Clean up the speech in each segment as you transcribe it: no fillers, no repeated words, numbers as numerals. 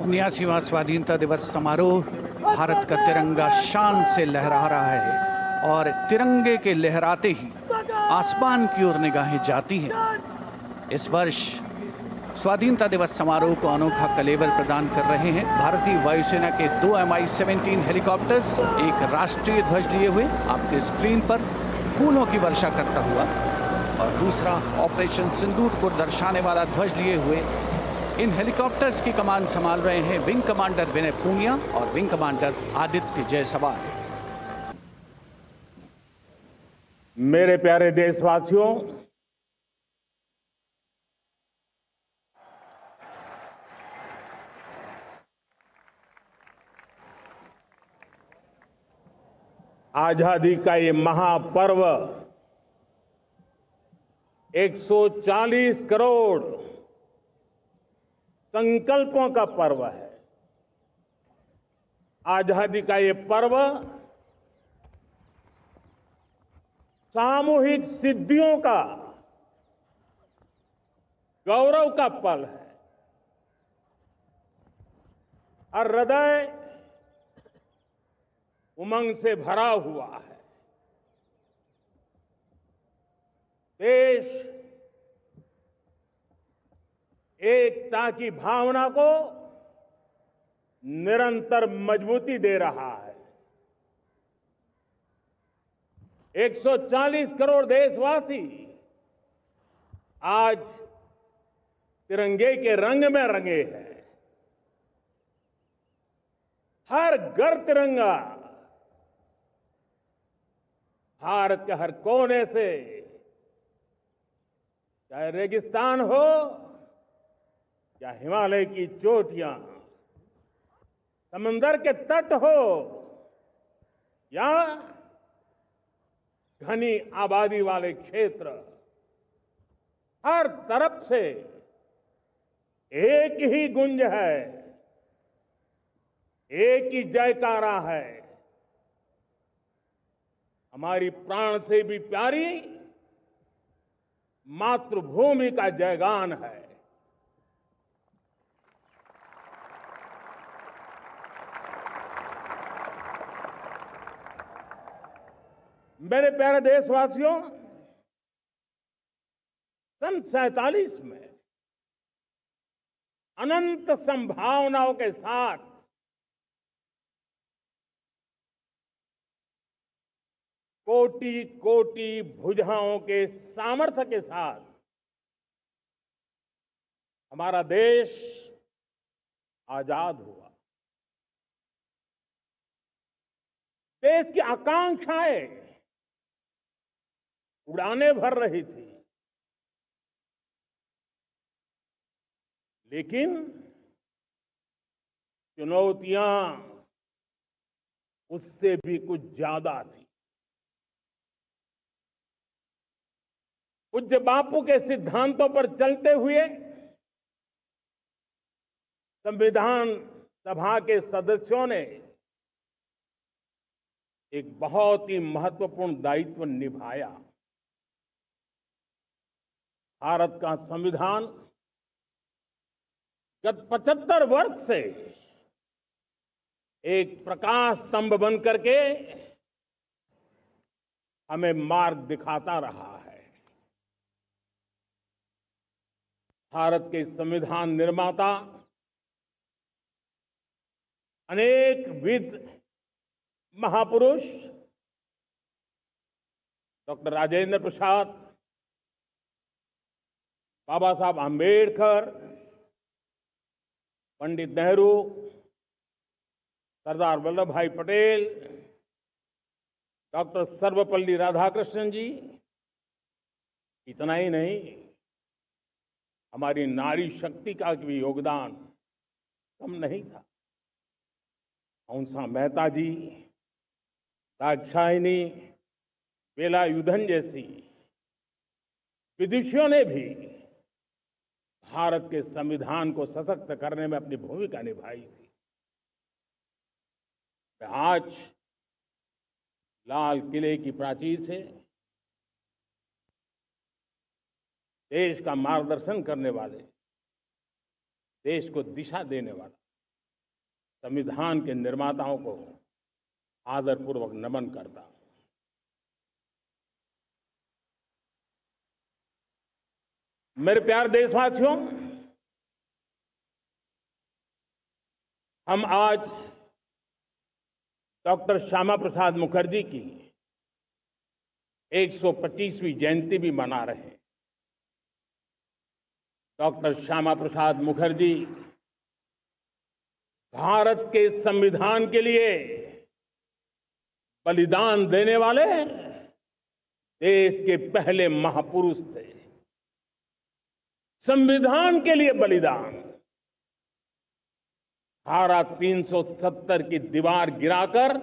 79वां स्वाधीनता दिवस समारोह। भारत का तिरंगा शान से लहरा रहा है और तिरंगे के लहराते ही आसमान की ओर निगाहें जाती हैं। इस वर्ष स्वाधीनता दिवस समारोह को अनोखा कलेवर प्रदान कर रहे हैं भारतीय वायुसेना के 2 Mi-17 हेलीकॉप्टर्स, एक राष्ट्रीय ध्वज लिए हुए आपके स्क्रीन पर फूलों की वर्षा करता हुआ, और दूसरा ऑपरेशन सिंदूर को दर्शाने वाला ध्वज लिए हुए। इन हेलीकॉप्टर्स की कमान संभाल रहे हैं विंग कमांडर विनय पूनिया और विंग कमांडर आदित्य जायसवाल। मेरे प्यारे देशवासियों, आजादी का ये महापर्व 140 करोड़ संकल्पों का पर्व है। आजादी का ये पर्व सामूहिक सिद्धियों का गौरव का पल है और हृदय उमंग से भरा हुआ है। देश एकता की भावना को निरंतर मजबूती दे रहा है। 140 करोड़ देशवासी आज तिरंगे के रंग में रंगे हैं। हर घर तिरंगा, भारत के हर कोने से, चाहे रेगिस्तान हो या हिमालय की चोटियां, समंदर के तट हो या घनी आबादी वाले क्षेत्र, हर तरफ से एक ही गुंज है, एक ही जयकारा है। हमारी प्राण से भी प्यारी मातृभूमि का जयगान है। मेरे प्यारे देशवासियों, सन 47 में अनंत संभावनाओं के साथ कोटि कोटि भुजाओं के सामर्थ्य के साथ हमारा देश आजाद हुआ। देश की आकांक्षाएं उड़ाने भर रही थी, लेकिन चुनौतियां उससे भी कुछ ज्यादा थी। पूज्य बापू के सिद्धांतों पर चलते हुए संविधान सभा के सदस्यों ने एक बहुत ही महत्वपूर्ण दायित्व निभाया। भारत का संविधान गत 75 वर्ष से एक प्रकाश स्तंभ बन करके हमें मार्ग दिखाता रहा है। भारत के संविधान निर्माता अनेक विद महापुरुष डॉक्टर राजेंद्र प्रसाद, बाबा साहब आंबेडकर, पंडित नेहरू, सरदार वल्लभ भाई पटेल, डॉक्टर सर्वपल्ली राधाकृष्णन जी, इतना ही नहीं, हमारी नारी शक्ति का भी योगदान कम नहीं था। हंसा मेहता जी, दाक्षायणी, वेलायुधन जैसी विदुषियों ने भी भारत के संविधान को सशक्त करने में अपनी भूमिका निभाई थी। आज लाल किले की प्राचीर से देश का मार्गदर्शन करने वाले, देश को दिशा देने वाला संविधान के निर्माताओं को आदरपूर्वक नमन करता हूं। मेरे प्यारे देशवासियों, हम आज डॉक्टर श्यामा प्रसाद मुखर्जी की 125वीं जयंती भी मना रहे हैं। डॉक्टर श्यामा प्रसाद मुखर्जी भारत के संविधान के लिए बलिदान देने वाले देश के पहले महापुरुष थे। संविधान के लिए बलिदान, धारा 370 की दीवार गिराकर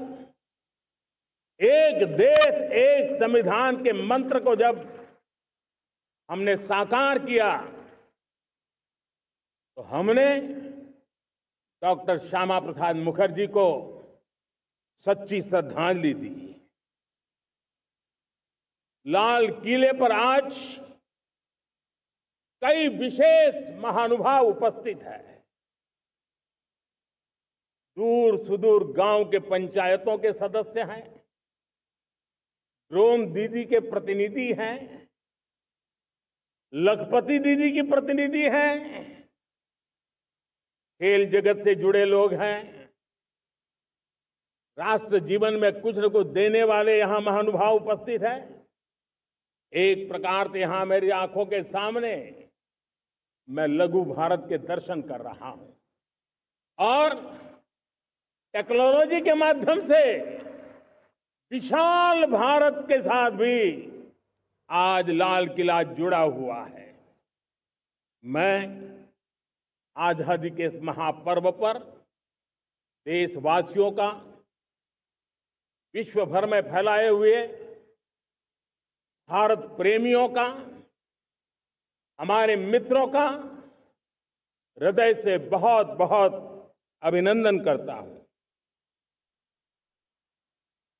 एक देश एक संविधान के मंत्र को जब हमने साकार किया तो हमने डॉक्टर श्यामा प्रसाद मुखर्जी को सच्ची श्रद्धांजलि दी। लाल किले पर आज कई विशेष महानुभाव उपस्थित हैं। दूर सुदूर गांव के पंचायतों के सदस्य हैं, ड्रोन दीदी के प्रतिनिधि हैं, लखपति दीदी की प्रतिनिधि हैं, खेल जगत से जुड़े लोग हैं, राष्ट्र जीवन में कुछ न कुछ देने वाले यहां महानुभाव उपस्थित हैं। एक प्रकार से यहां मेरी आंखों के सामने मैं लघु भारत के दर्शन कर रहा हूं और टेक्नोलॉजी के माध्यम से विशाल भारत के साथ भी आज लाल किला जुड़ा हुआ है। मैं आजादी के इस महापर्व पर देशवासियों का, विश्व भर में फैलाए हुए भारत प्रेमियों का, हमारे मित्रों का हृदय से बहुत बहुत अभिनंदन करता हूं।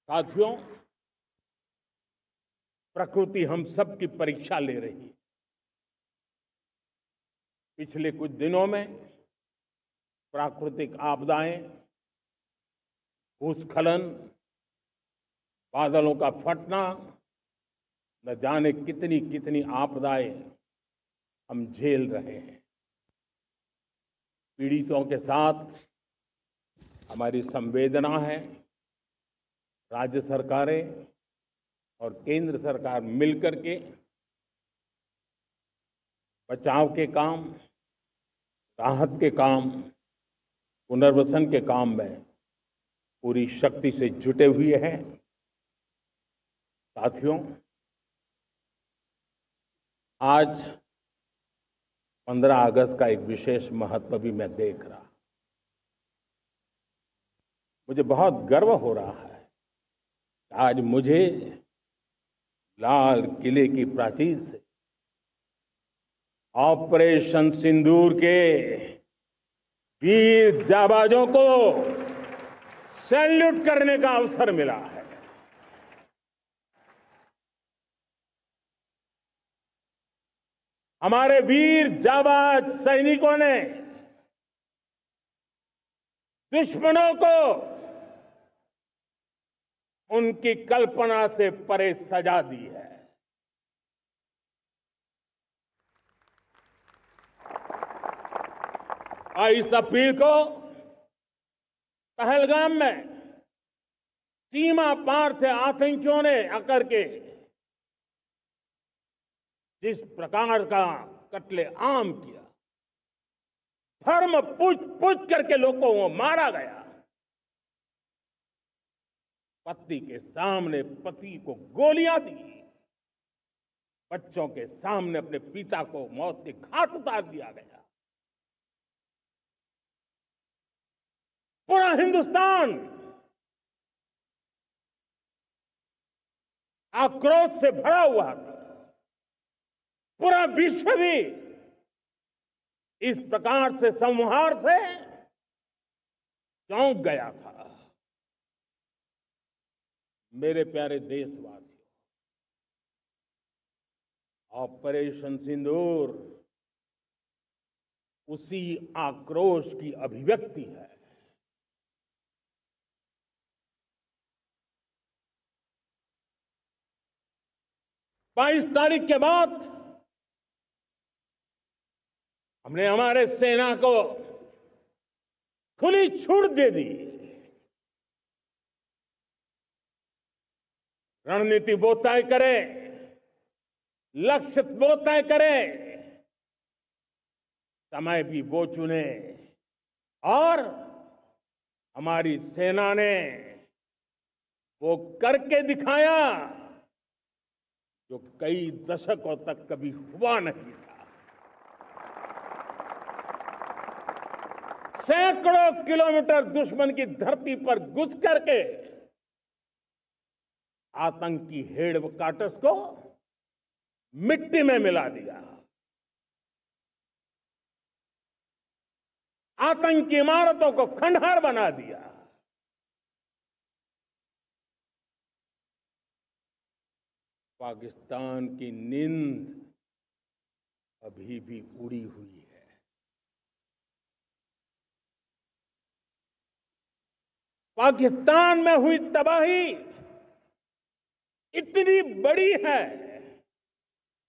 साथियों, प्रकृति हम सब की परीक्षा ले रही है। पिछले कुछ दिनों में प्राकृतिक आपदाएं, भूस्खलन, बादलों का फटना, न जाने कितनी कितनी आपदाएं हम झेल रहे हैं। पीड़ितों के साथ हमारी संवेदना है। राज्य सरकारें और केंद्र सरकार मिलकर के बचाव के काम, राहत के काम, पुनर्वसन के काम में पूरी शक्ति से जुटे हुए हैं। साथियों, आज 15 अगस्त का एक विशेष महत्व भी मैं देख रहा। मुझे बहुत गर्व हो रहा है। आज मुझे लाल किले की प्राचीर से ऑपरेशन सिंदूर के वीर जाबाजों को सैल्यूट करने का अवसर मिला है। हमारे वीर जाबाज सैनिकों ने दुश्मनों को उनकी कल्पना से परे सजा दी है। और इस अपील को पहलगाम में सीमा पार से आतंकियों ने आकर के जिस प्रकार का कत्ले आम किया, धर्म पूछ करके लोगों को मारा गया। पत्नी के सामने पति को गोलियां दी, बच्चों के सामने अपने पिता को मौत के घाट उतार दिया गया। पूरा हिंदुस्तान आक्रोश से भरा हुआ था। पूरा विश्व भी इस प्रकार से संहार से चौंक गया था। मेरे प्यारे देशवासियों, ऑपरेशन सिंदूर उसी आक्रोश की अभिव्यक्ति है। 22 तारीख के बाद हमने हमारे सेना को खुली छूट दे दी। रणनीति वो तय करे, लक्ष्य वो तय करे, समय भी वो चुने, और हमारी सेना ने वो करके दिखाया जो कई दशकों तक कभी हुआ नहीं था। सैकड़ों किलोमीटर दुश्मन की धरती पर घुस करके आतंकी हेडक्वार्टर्स को मिट्टी में मिला दिया, आतंकी इमारतों को खंडहर बना दिया। पाकिस्तान की नींद अभी भी उड़ी हुई है। पाकिस्तान में हुई तबाही इतनी बड़ी है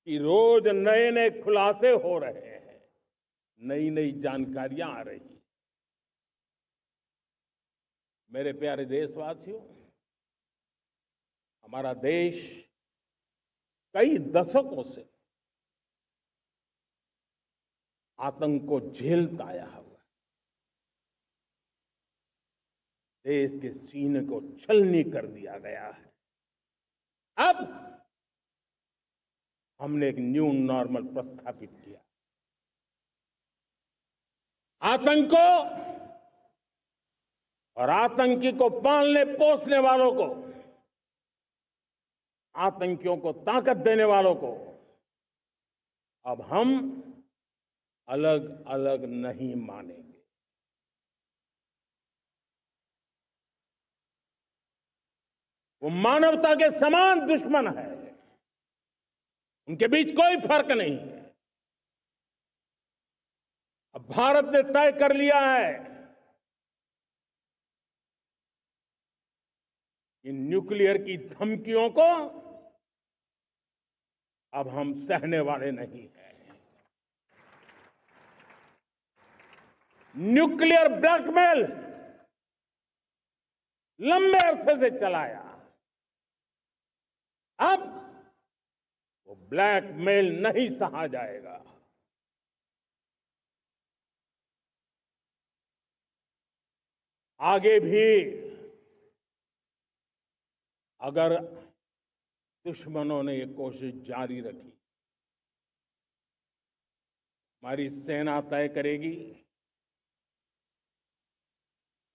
कि रोज नए नए खुलासे हो रहे हैं, नई नई जानकारियां आ रही हैं। मेरे प्यारे देशवासियों, हमारा देश कई दशकों से आतंक को झेलता आया हुआ है। देश के सीने को छलनी कर दिया गया है। अब हमने एक न्यू नॉर्मल प्रस्थापित किया। आतंक को और आतंकी को पालने पोसने वालों को, आतंकियों को ताकत देने वालों को अब हम अलग अलग नहीं मानेंगे। वो मानवता के समान दुश्मन है, उनके बीच कोई फर्क नहीं है। अब भारत ने तय कर लिया है कि न्यूक्लियर की धमकियों को अब हम सहने वाले नहीं हैं। न्यूक्लियर ब्लैकमेल लंबे अरसे से चलाया, अब वो ब्लैकमेल नहीं सहा जाएगा। आगे भी अगर दुश्मनों ने ये कोशिश जारी रखी, हमारी सेना तय करेगी,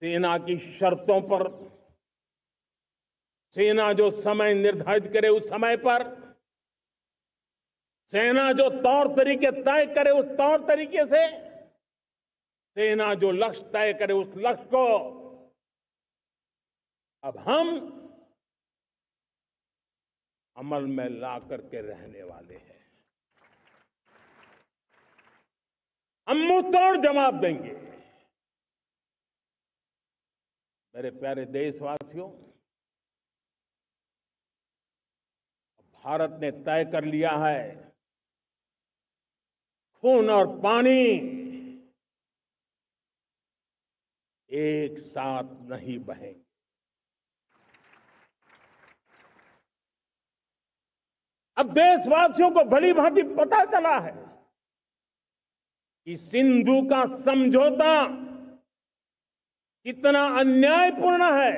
सेना की शर्तों पर, सेना जो समय निर्धारित करे उस समय पर, सेना जो तौर तरीके तय करे उस तौर तरीके से, सेना जो लक्ष्य तय करे उस लक्ष्य को अब हम अमल में ला करके रहने वाले हैं। हम मुंह तोड़ जवाब देंगे। मेरे प्यारे देशवासियों, भारत ने तय कर लिया है, खून और पानी एक साथ नहीं बहेंगे। अब देशवासियों को भली भांति पता चला है कि सिंधु का समझौता कितना अन्यायपूर्ण है,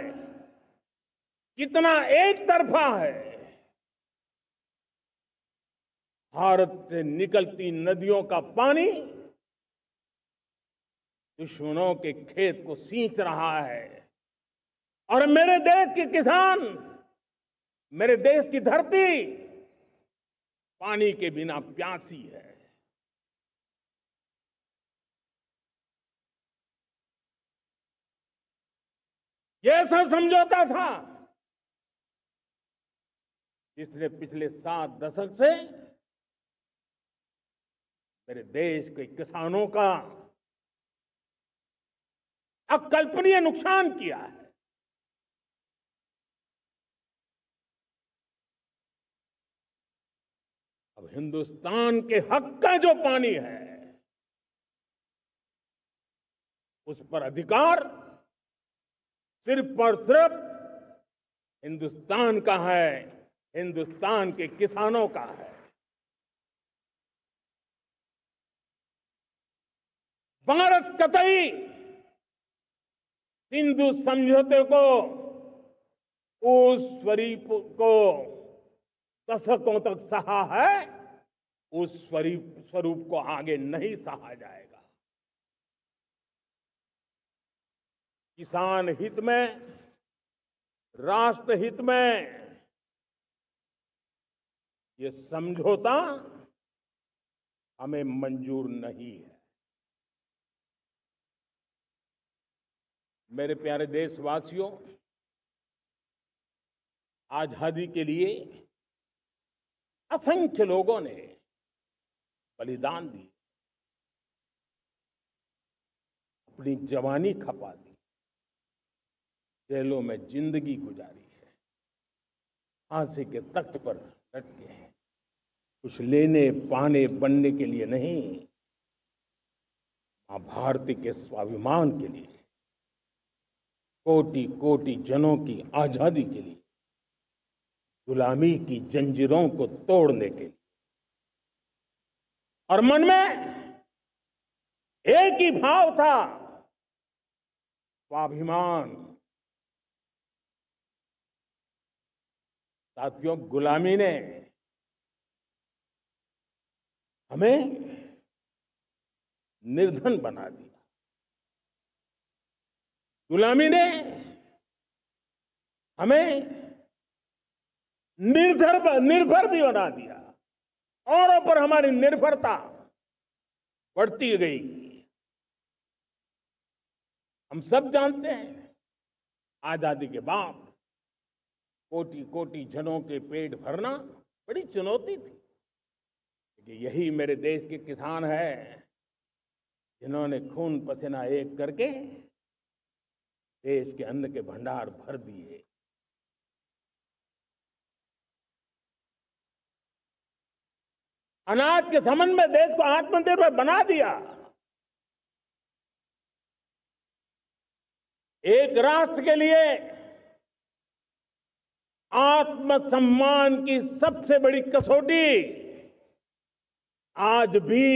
कितना एक तरफा है। भारत से निकलती नदियों का पानी दुश्मनों के खेत को सींच रहा है, और मेरे देश के किसान, मेरे देश की धरती पानी के बिना प्यासी है। ये ऐसा समझौता था जिसने पिछले 7 दशक से मेरे देश के किसानों का अकल्पनीय नुकसान किया है। अब हिंदुस्तान के हक का जो पानी है उस पर अधिकार सिर्फ और सिर्फ हिंदुस्तान का है, हिंदुस्तान के किसानों का है। भारत कतई सिंधु समझौते को उस स्वरूप को दशकों तक सहा है, उस स्वरूप को आगे नहीं सहा जाएगा। किसान हित में, राष्ट्र हित में ये समझौता हमें मंजूर नहीं है। मेरे प्यारे देशवासियों, आजादी के लिए असंख्य लोगों ने बलिदान दी, अपनी जवानी खपा दी, जेलों में जिंदगी गुजारी है, फांसी के तख्त पर लटके हैं, कुछ लेने पाने बनने के लिए नहीं, मां भारती के स्वाभिमान के लिए, कोटि कोटि जनों की आजादी के लिए, गुलामी की जंजीरों को तोड़ने के लिए। और मन में एक ही भाव था, स्वाभिमान। साथियों, गुलामी ने हमें निर्धन बना दिया, गुलामी ने हमें निर्भर भी बना दिया, औरों पर हमारी निर्भरता बढ़ती गई। हम सब जानते हैं, आजादी के बाद कोटि कोटि जनों के पेट भरना बड़ी चुनौती थी। लेकिन यही मेरे देश के किसान हैं जिन्होंने खून पसीना एक करके देश के अन्न के भंडार भर दिए। अनाज के संबंध में देश को आत्मनिर्भर बना दिया। एक राष्ट्र के लिए आत्मसम्मान की सबसे बड़ी कसौटी आज भी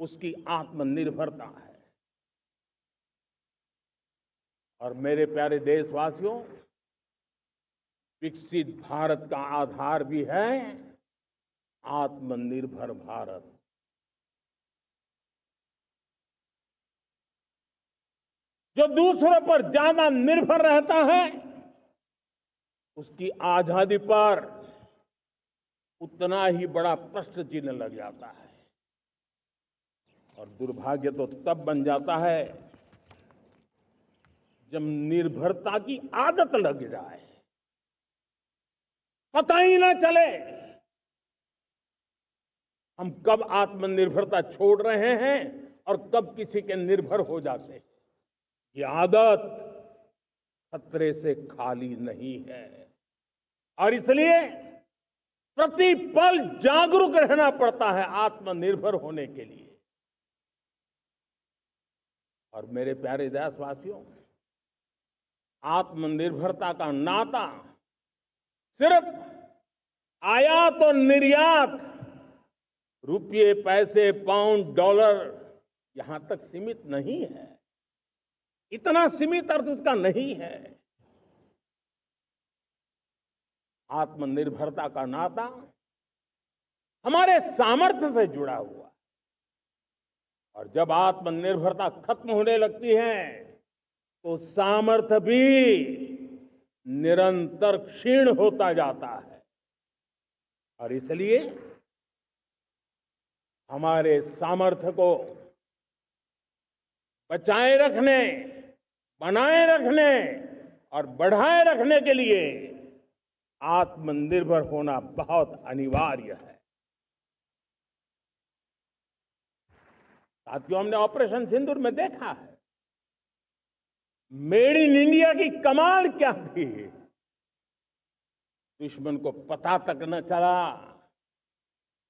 उसकी आत्मनिर्भरता है। और मेरे प्यारे देशवासियों, विकसित भारत का आधार भी है आत्मनिर्भर भारत। जो दूसरों पर ज्यादा निर्भर रहता है उसकी आजादी पर उतना ही बड़ा प्रश्न चिन्ह लग जाता है। और दुर्भाग्य तो तब बन जाता है जब निर्भरता की आदत लग जाए, पता ही ना चले हम कब आत्मनिर्भरता छोड़ रहे हैं और कब किसी के निर्भर हो जाते हैं। ये आदत खतरे से खाली नहीं है और इसलिए प्रतिपल जागरूक रहना पड़ता है आत्मनिर्भर होने के लिए। और मेरे प्यारे देशवासियों, आत्मनिर्भरता का नाता सिर्फ आयात और निर्यात, रुपये, पैसे, पाउंड, डॉलर यहां तक सीमित नहीं है। इतना सीमित अर्थ उसका नहीं है। आत्मनिर्भरता का नाता हमारे सामर्थ्य से जुड़ा हुआ है। और जब आत्मनिर्भरता खत्म होने लगती है तो सामर्थ्य भी निरंतर क्षीण होता जाता है। और इसलिए हमारे सामर्थ्य को बचाए रखने, बनाए रखने और बढ़ाए रखने के लिए आत्मनिर्भर होना बहुत अनिवार्य है। साथियों, हमने ऑपरेशन सिंदूर में देखा है मेड इन इंडिया की कमाल क्या थी। दुश्मन को पता तक न चला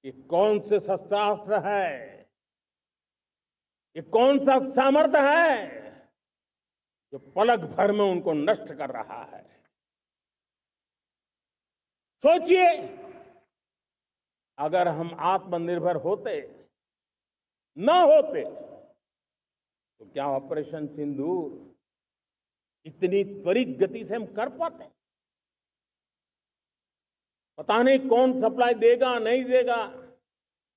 ये कौन से शस्त्रास्त्र है, ये कौन सा सामर्थ्य है जो पलक भर में उनको नष्ट कर रहा है। सोचिए, अगर हम आत्मनिर्भर होते, न होते, तो क्या ऑपरेशन सिंदूर इतनी त्वरित गति से हम कर पाते? पता नहीं कौन सप्लाई देगा, नहीं देगा,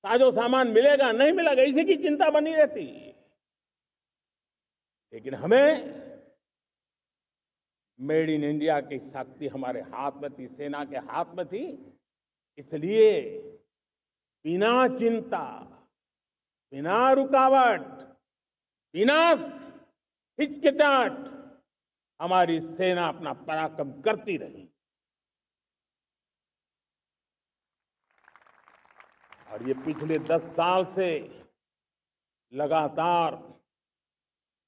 साजो सामान मिलेगा, नहीं मिलेगा, इसी की चिंता बनी रहती। लेकिन हमें मेड इन इंडिया की शक्ति हमारे हाथ में थी, सेना के हाथ में थी, इसलिए बिना चिंता, बिना रुकावट, बिना हिचकिचाहट हमारी सेना अपना पराक्रम करती रही। और ये पिछले 10 साल से लगातार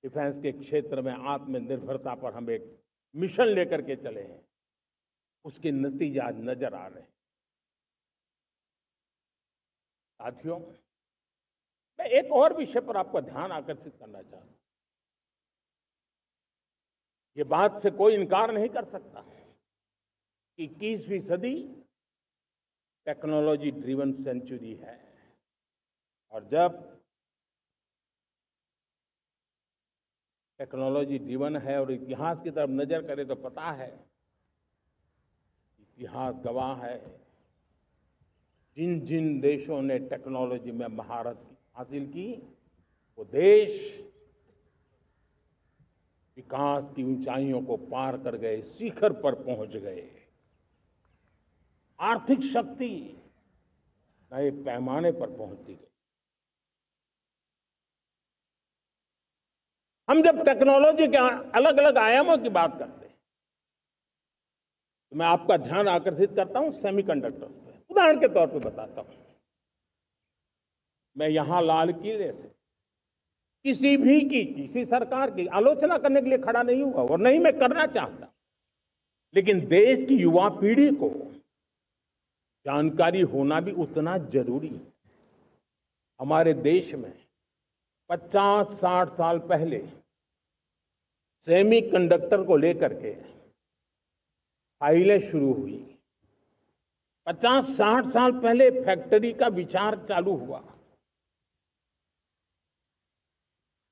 डिफेंस के क्षेत्र में आत्मनिर्भरता पर हम एक मिशन लेकर के चले हैं, उसके नतीजे आज नजर आ रहे हैं। साथियों, मैं एक और विषय पर आपका ध्यान आकर्षित करना चाहता हूं। ये बात से कोई इनकार नहीं कर सकता कि 21वीं सदी टेक्नोलॉजी ड्रिवन सेंचुरी है। और जब टेक्नोलॉजी ड्रिवन है और इतिहास की तरफ नजर करें तो पता है, इतिहास गवाह है, जिन जिन देशों ने टेक्नोलॉजी में महारत हासिल की, वो देश विकास की ऊंचाइयों को पार कर गए, शिखर पर पहुंच गए। आर्थिक शक्ति नए पैमाने पर पहुंचती गई। हम जब टेक्नोलॉजी के अलग अलग आयामों की बात करते हैं तो मैं आपका ध्यान आकर्षित करता हूं सेमीकंडक्टर्स पे। उदाहरण के तौर पे बताता हूं, मैं यहां लाल किले से किसी सरकार की आलोचना करने के लिए खड़ा नहीं हुआ और नहीं मैं करना चाहता, लेकिन देश की युवा पीढ़ी को जानकारी होना भी उतना जरूरी है। हमारे देश में 50-60 साल पहले सेमीकंडक्टर को लेकर के फाइलें शुरू हुई। 50-60 साल पहले फैक्ट्री का विचार चालू हुआ।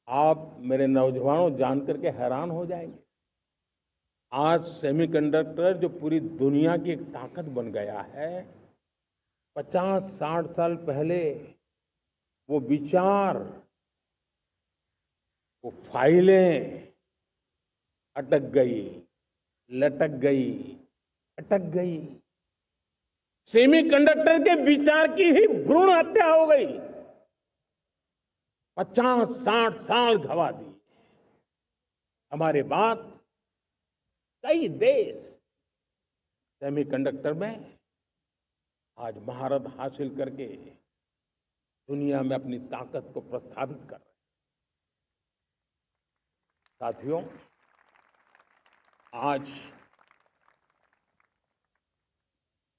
आप मेरे नौजवानों जानकर के हैरान हो जाएंगे, आज सेमीकंडक्टर जो पूरी दुनिया की एक ताकत बन गया है, 50-60 साल पहले वो विचार, वो फाइलें अटक गई, लटक गई, अटक गई। सेमीकंडक्टर के विचार की ही भ्रूण हत्या हो गई। 50-60 साल गवा दी। हमारे बाद कई देश सेमीकंडक्टर में आज महारत हासिल करके दुनिया में अपनी ताकत को प्रस्थापित कर रहे हैं। साथियों, आज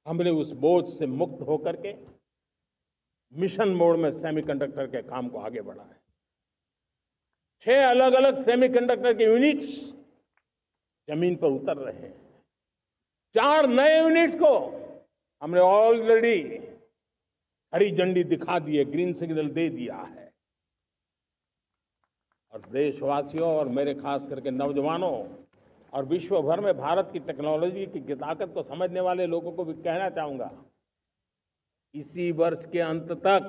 हमने उस बोझ से मुक्त होकर के मिशन मोड में सेमीकंडक्टर के काम को आगे बढ़ाया है। 6 अलग अलग सेमीकंडक्टर के यूनिट्स जमीन पर उतर रहे हैं। 4 नए यूनिट्स को हमने ऑलरेडी हरी झंडी दिखा दी है, ग्रीन सिग्नल दे दिया है। और देशवासियों और मेरे खास करके नौजवानों और विश्व भर में भारत की टेक्नोलॉजी की ताकत को समझने वाले लोगों को भी कहना चाहूंगा, इसी वर्ष के अंत तक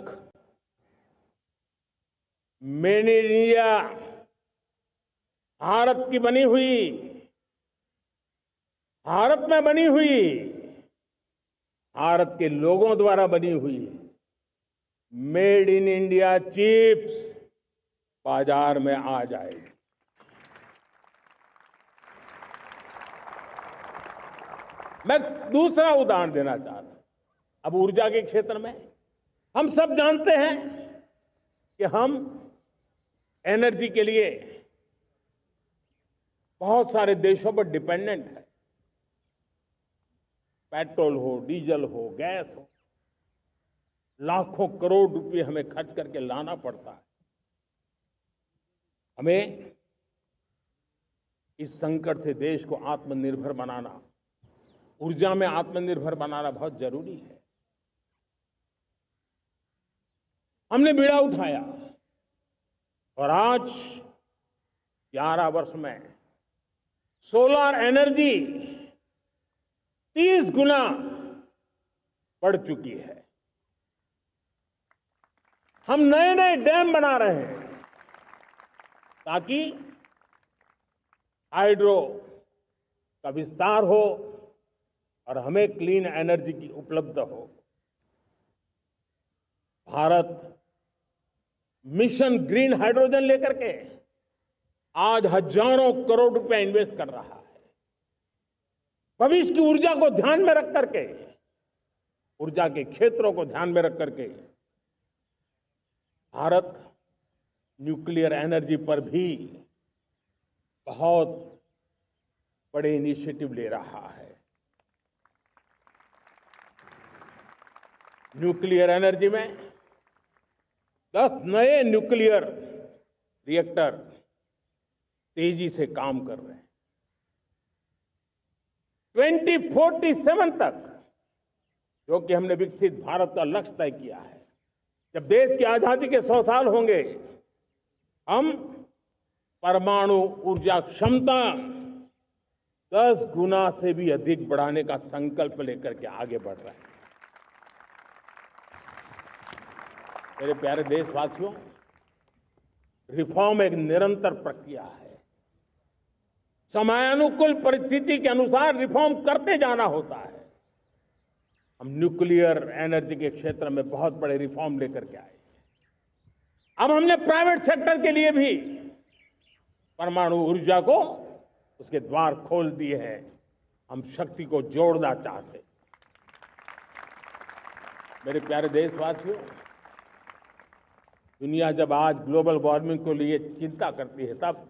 मेड इन इंडिया, भारत की बनी हुई, भारत में बनी हुई, भारत के लोगों द्वारा बनी हुई मेड इन इंडिया चिप्स बाजार में आ जाएगी। मैं दूसरा उदाहरण देना चाहता हूं। अब ऊर्जा के क्षेत्र में हम सब जानते हैं कि हम एनर्जी के लिए बहुत सारे देशों पर डिपेंडेंट है। पेट्रोल हो, डीजल हो, गैस हो, लाखों करोड़ रुपए हमें खर्च करके लाना पड़ता है। हमें इस संकट से देश को आत्मनिर्भर बनाना, ऊर्जा में आत्मनिर्भर बनाना बहुत जरूरी है। हमने बीड़ा उठाया और आज 11 वर्ष में सोलर एनर्जी 30 गुना बढ़ चुकी है। हम नए नए डैम बना रहे हैं ताकि हाइड्रो का विस्तार हो और हमें क्लीन एनर्जी की उपलब्ध हो। भारत मिशन ग्रीन हाइड्रोजन लेकर के आज हजारों करोड़ रुपए इन्वेस्ट कर रहा है। भविष्य की ऊर्जा को ध्यान में रख करके, ऊर्जा के क्षेत्रों को ध्यान में रख करके भारत न्यूक्लियर एनर्जी पर भी बहुत बड़े इनिशिएटिव ले रहा है। न्यूक्लियर एनर्जी में 10 नए न्यूक्लियर रिएक्टर तेजी से काम कर रहे हैं। 2047 तक, जो कि हमने विकसित भारत का लक्ष्य तय किया है, जब देश की आजादी के 100 साल होंगे, हम परमाणु ऊर्जा क्षमता 10 गुना से भी अधिक बढ़ाने का संकल्प लेकर के आगे बढ़ रहे हैं। मेरे प्यारे देशवासियों, रिफॉर्म एक निरंतर प्रक्रिया है। समयानुकूल परिस्थिति के अनुसार रिफॉर्म करते जाना होता है। हम न्यूक्लियर एनर्जी के क्षेत्र में बहुत बड़े रिफॉर्म लेकर के आए। अब हमने प्राइवेट सेक्टर के लिए भी परमाणु ऊर्जा को उसके द्वार खोल दिए हैं। हम शक्ति को जोड़ना चाहते हैं। मेरे प्यारे देशवासियों, दुनिया जब आज ग्लोबल वार्मिंग को लिए चिंता करती है, तब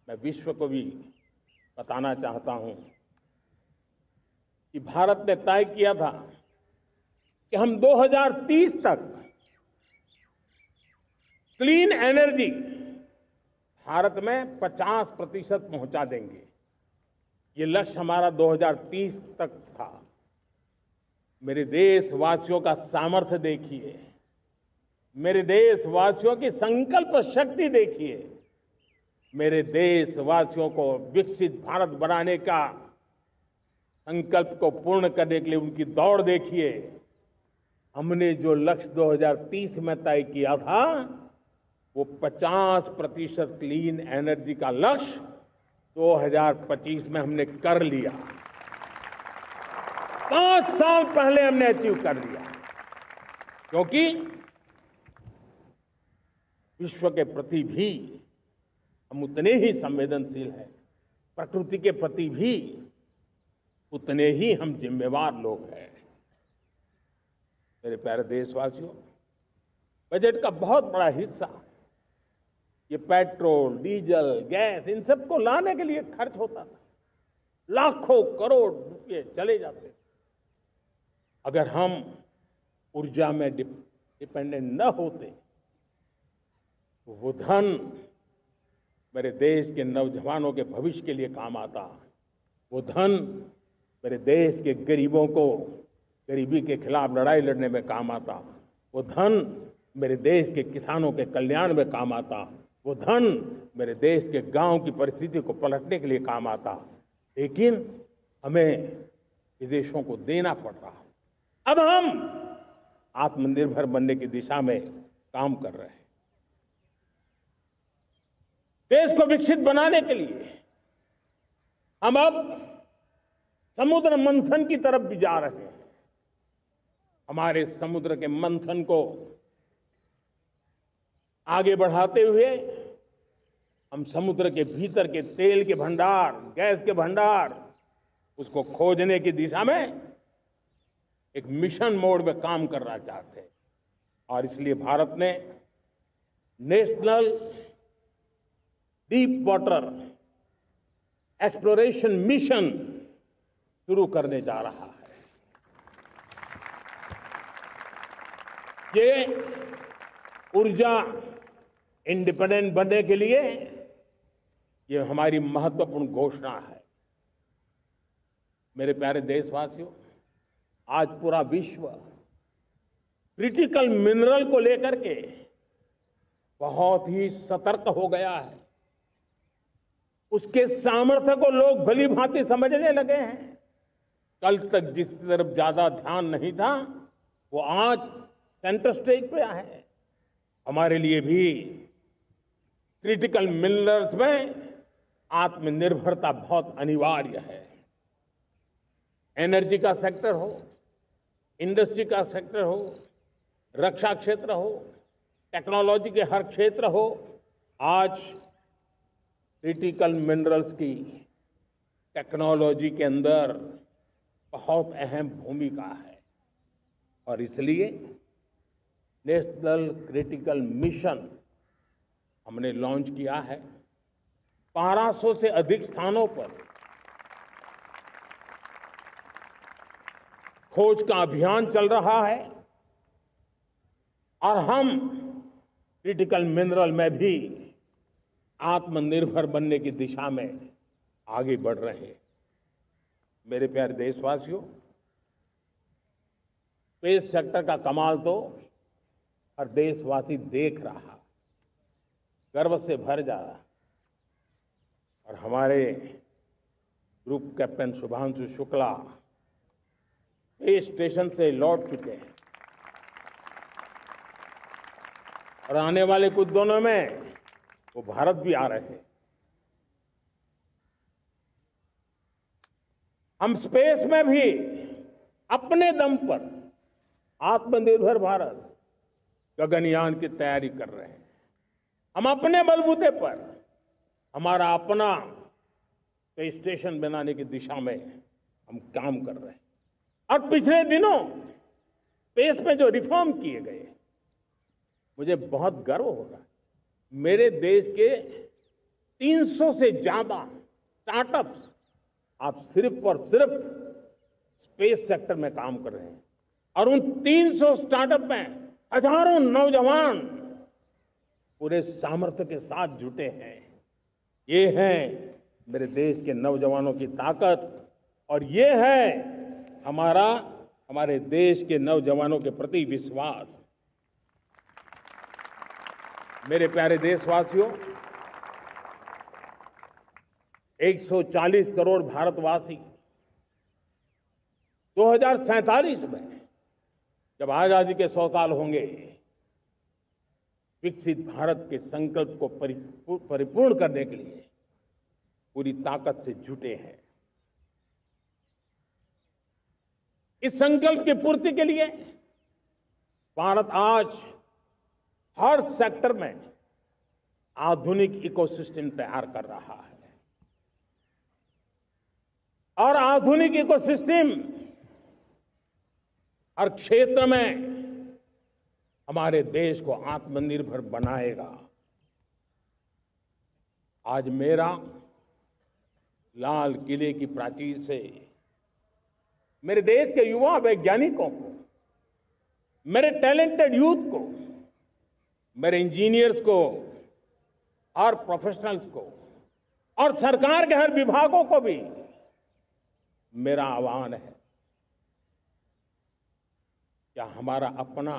मैं विश्व को भी बताना चाहता हूं कि भारत ने तय किया था कि हम 2030 तक क्लीन एनर्जी भारत में 50% पहुंचा देंगे। ये लक्ष्य हमारा 2030 तक था। मेरे देशवासियों का सामर्थ्य देखिए, मेरे देशवासियों की संकल्प शक्ति देखिए, मेरे देशवासियों को विकसित भारत बनाने का संकल्प को पूर्ण करने के लिए उनकी दौड़ देखिए। हमने जो लक्ष्य 2030 में तय किया था, वो 50% क्लीन एनर्जी का लक्ष्य 2025 में हमने कर लिया। 5 साल पहले हमने अचीव कर लिया, क्योंकि विश्व के प्रति भी हम उतने ही संवेदनशील हैं, प्रकृति के प्रति भी उतने ही हम जिम्मेवार लोग हैं। मेरे प्यारे देशवासियों, बजट का बहुत बड़ा हिस्सा ये पेट्रोल, डीजल, गैस, इन सबको लाने के लिए खर्च होता था। लाखों करोड़ रुपए चले जाते थे। अगर हम ऊर्जा में डिपेंडेंट न होते, वो धन मेरे देश के नौजवानों के भविष्य के लिए काम आता। वो धन मेरे देश के गरीबों को गरीबी के खिलाफ लड़ाई लड़ने में काम आता। वो धन मेरे देश के किसानों के कल्याण में काम आता। वो धन मेरे देश के गांव की परिस्थिति को पलटने के लिए काम आता। लेकिन हमें विदेशों को देना पड़ रहा। अब हम आत्मनिर्भर बनने की दिशा में काम कर रहे हैं। देश को विकसित बनाने के लिए हम अब समुद्र मंथन की तरफ भी जा रहे हैं। हमारे समुद्र के मंथन को आगे बढ़ाते हुए हम समुद्र के भीतर के तेल के भंडार, गैस के भंडार, उसको खोजने की दिशा में एक मिशन मोड में काम करना चाहते हैं। और इसलिए भारत ने national deep water exploration mission शुरू करने जा रहा है। ये ऊर्जा इंडिपेंडेंट बनने के लिए ये हमारी महत्वपूर्ण घोषणा है। मेरे प्यारे देशवासियों, आज पूरा विश्व क्रिटिकल मिनरल को लेकर के बहुत ही सतर्क हो गया है। उसके सामर्थ्य को लोग भली भांति समझने लगे हैं। कल तक जिस तरफ ज्यादा ध्यान नहीं था, वो आज सेंटर स्टेज पे है। हमारे लिए भी क्रिटिकल मिनरल्स में आत्मनिर्भरता बहुत अनिवार्य है। एनर्जी का सेक्टर हो, इंडस्ट्री का सेक्टर हो, रक्षा क्षेत्र हो, टेक्नोलॉजी के हर क्षेत्र हो, आज क्रिटिकल मिनरल्स की टेक्नोलॉजी के अंदर बहुत अहम भूमिका है। और इसलिए नेशनल क्रिटिकल मिशन हमने लॉन्च किया है। 1200 से अधिक स्थानों पर खोज का अभियान चल रहा है और हम क्रिटिकल मिनरल में भी आत्मनिर्भर बनने की दिशा में आगे बढ़ रहे हैं। मेरे प्यारे देशवासियों, स्पेस सेक्टर का कमाल तो हर देशवासी देख रहा, गर्व से भर जा रहा। और हमारे group captain Shubhanshu Shukla space station से लौट चुके हैं और आने वाले कुछ दिनों में वो भारत भी आ रहे हैं। हम स्पेस में भी अपने दम पर आत्मनिर्भर भारत गगनयान की तैयारी कर रहे हैं। हम अपने बलबूते पर हमारा अपना स्पेस स्टेशन बनाने की दिशा में हम काम कर रहे हैं। और पिछले दिनों स्पेस में जो रिफॉर्म किए गए, मुझे बहुत गर्व हो रहा है। मेरे देश के 300 से ज्यादा स्टार्टअप्स आप सिर्फ और सिर्फ स्पेस सेक्टर में काम कर रहे हैं और उन 300 स्टार्टअप में हजारों नौजवान पूरे सामर्थ्य के साथ जुटे हैं। ये है मेरे देश के नौजवानों की ताकत और ये है हमारे देश के नौजवानों के प्रति विश्वास। मेरे प्यारे देशवासियों, 140 करोड़ भारतवासी 2047 में जब आजादी के 100 साल होंगे, विकसित भारत के संकल्प को परिपूर्ण करने के लिए पूरी ताकत से जुटे हैं। इस संकल्प की पूर्ति के लिए भारत आज हर सेक्टर में आधुनिक इकोसिस्टम तैयार कर रहा है और आधुनिक इकोसिस्टम हर क्षेत्र में हमारे देश को आत्मनिर्भर बनाएगा। आज मेरा लाल किले की प्राचीर से मेरे देश के युवा वैज्ञानिकों को, मेरे टैलेंटेड यूथ को, मेरे इंजीनियर्स को और प्रोफेशनल्स को और सरकार के हर विभागों को भी मेरा आह्वान है, क्या हमारा अपना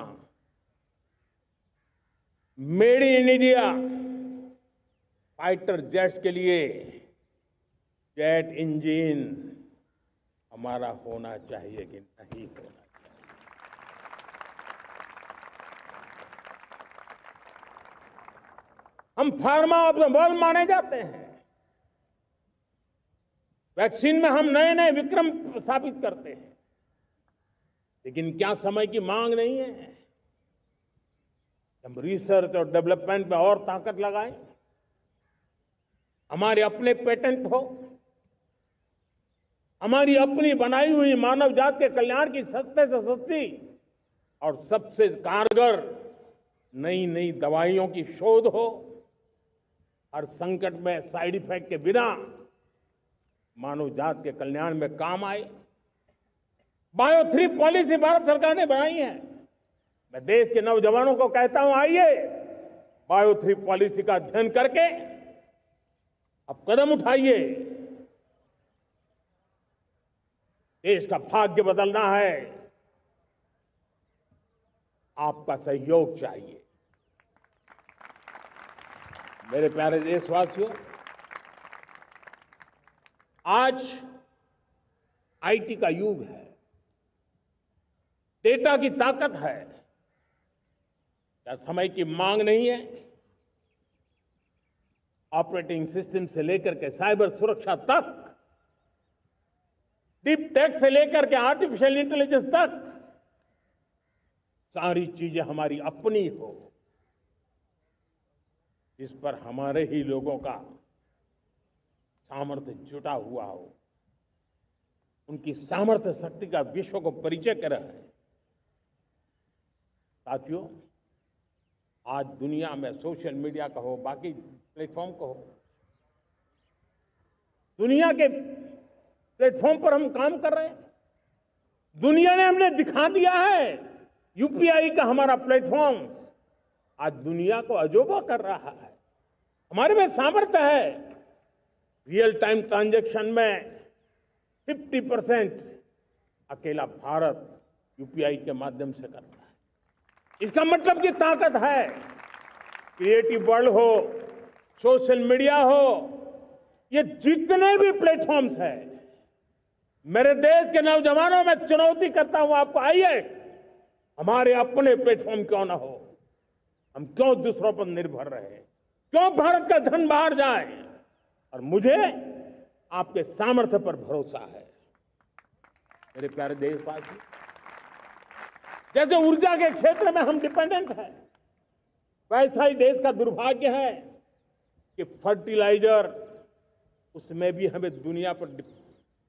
made in India fighter jets के लिए जेट इंजन हमारा होना चाहिए कि नहीं होना चाहिए? हम फार्मा ऑफ द वर्ल्ड माने जाते हैं। वैक्सीन में हम नए नए विक्रम स्थापित करते हैं, लेकिन क्या समय की मांग नहीं है? हम रिसर्च और डेवलपमेंट में और ताकत लगाएं, हमारे अपने पेटेंट हो, हमारी अपनी बनाई हुई मानव जाति के कल्याण की सस्ते से सस्ती और सबसे कारगर नई नई दवाइयों की शोध हो, हर संकट में साइड इफेक्ट के बिना मानव जाति के कल्याण में काम आए। बायो 3 पॉलिसी भारत सरकार ने बनाई है मैं देश के नौजवानों को कहता हूं, आइए बायो 3 पॉलिसी का अध्ययन करके अब कदम उठाइए। देश का भाग्य बदलना है, आपका सहयोग चाहिए। मेरे प्यारे देशवासियों, आज आईटी का युग है, डेटा की ताकत है। क्या समय की मांग नहीं है? ऑपरेटिंग सिस्टम से लेकर के साइबर सुरक्षा तक, डीप टेक से लेकर के आर्टिफिशियल इंटेलिजेंस तक, सारी चीजें हमारी अपनी हो, इस पर हमारे ही लोगों का सामर्थ्य जुटा हुआ हो, उनकी सामर्थ्य शक्ति का विश्व को परिचय कराए। साथियों, आज दुनिया में सोशल मीडिया का हो, बाकी प्लेटफॉर्म का हो, दुनिया के प्लेटफॉर्म पर हम काम कर रहे हैं। दुनिया ने हमने दिखा दिया है, यूपीआई का हमारा प्लेटफॉर्म आज दुनिया को अजोबा कर रहा है। हमारे में सामर्थ्य है। रियल टाइम ट्रांजैक्शन में 50% अकेला भारत यूपीआई के माध्यम से करता है। इसका मतलब की ताकत है। क्रिएटिव वर्ल्ड हो, सोशल मीडिया हो, ये जितने भी प्लेटफॉर्म्स हैं, मेरे देश के नौजवानों में चुनौती करता हूं आपको, आइए हमारे अपने प्लेटफॉर्म क्यों ना हो, हम क्यों दूसरों पर निर्भर रहे, क्यों भारत का धन बाहर जाए। और मुझे आपके सामर्थ्य पर भरोसा है। मेरे प्यारे देशवासी, जैसे ऊर्जा के क्षेत्र में हम डिपेंडेंट हैं, वैसा ही देश का दुर्भाग्य है कि फर्टिलाइजर, उसमें भी हमें दुनिया पर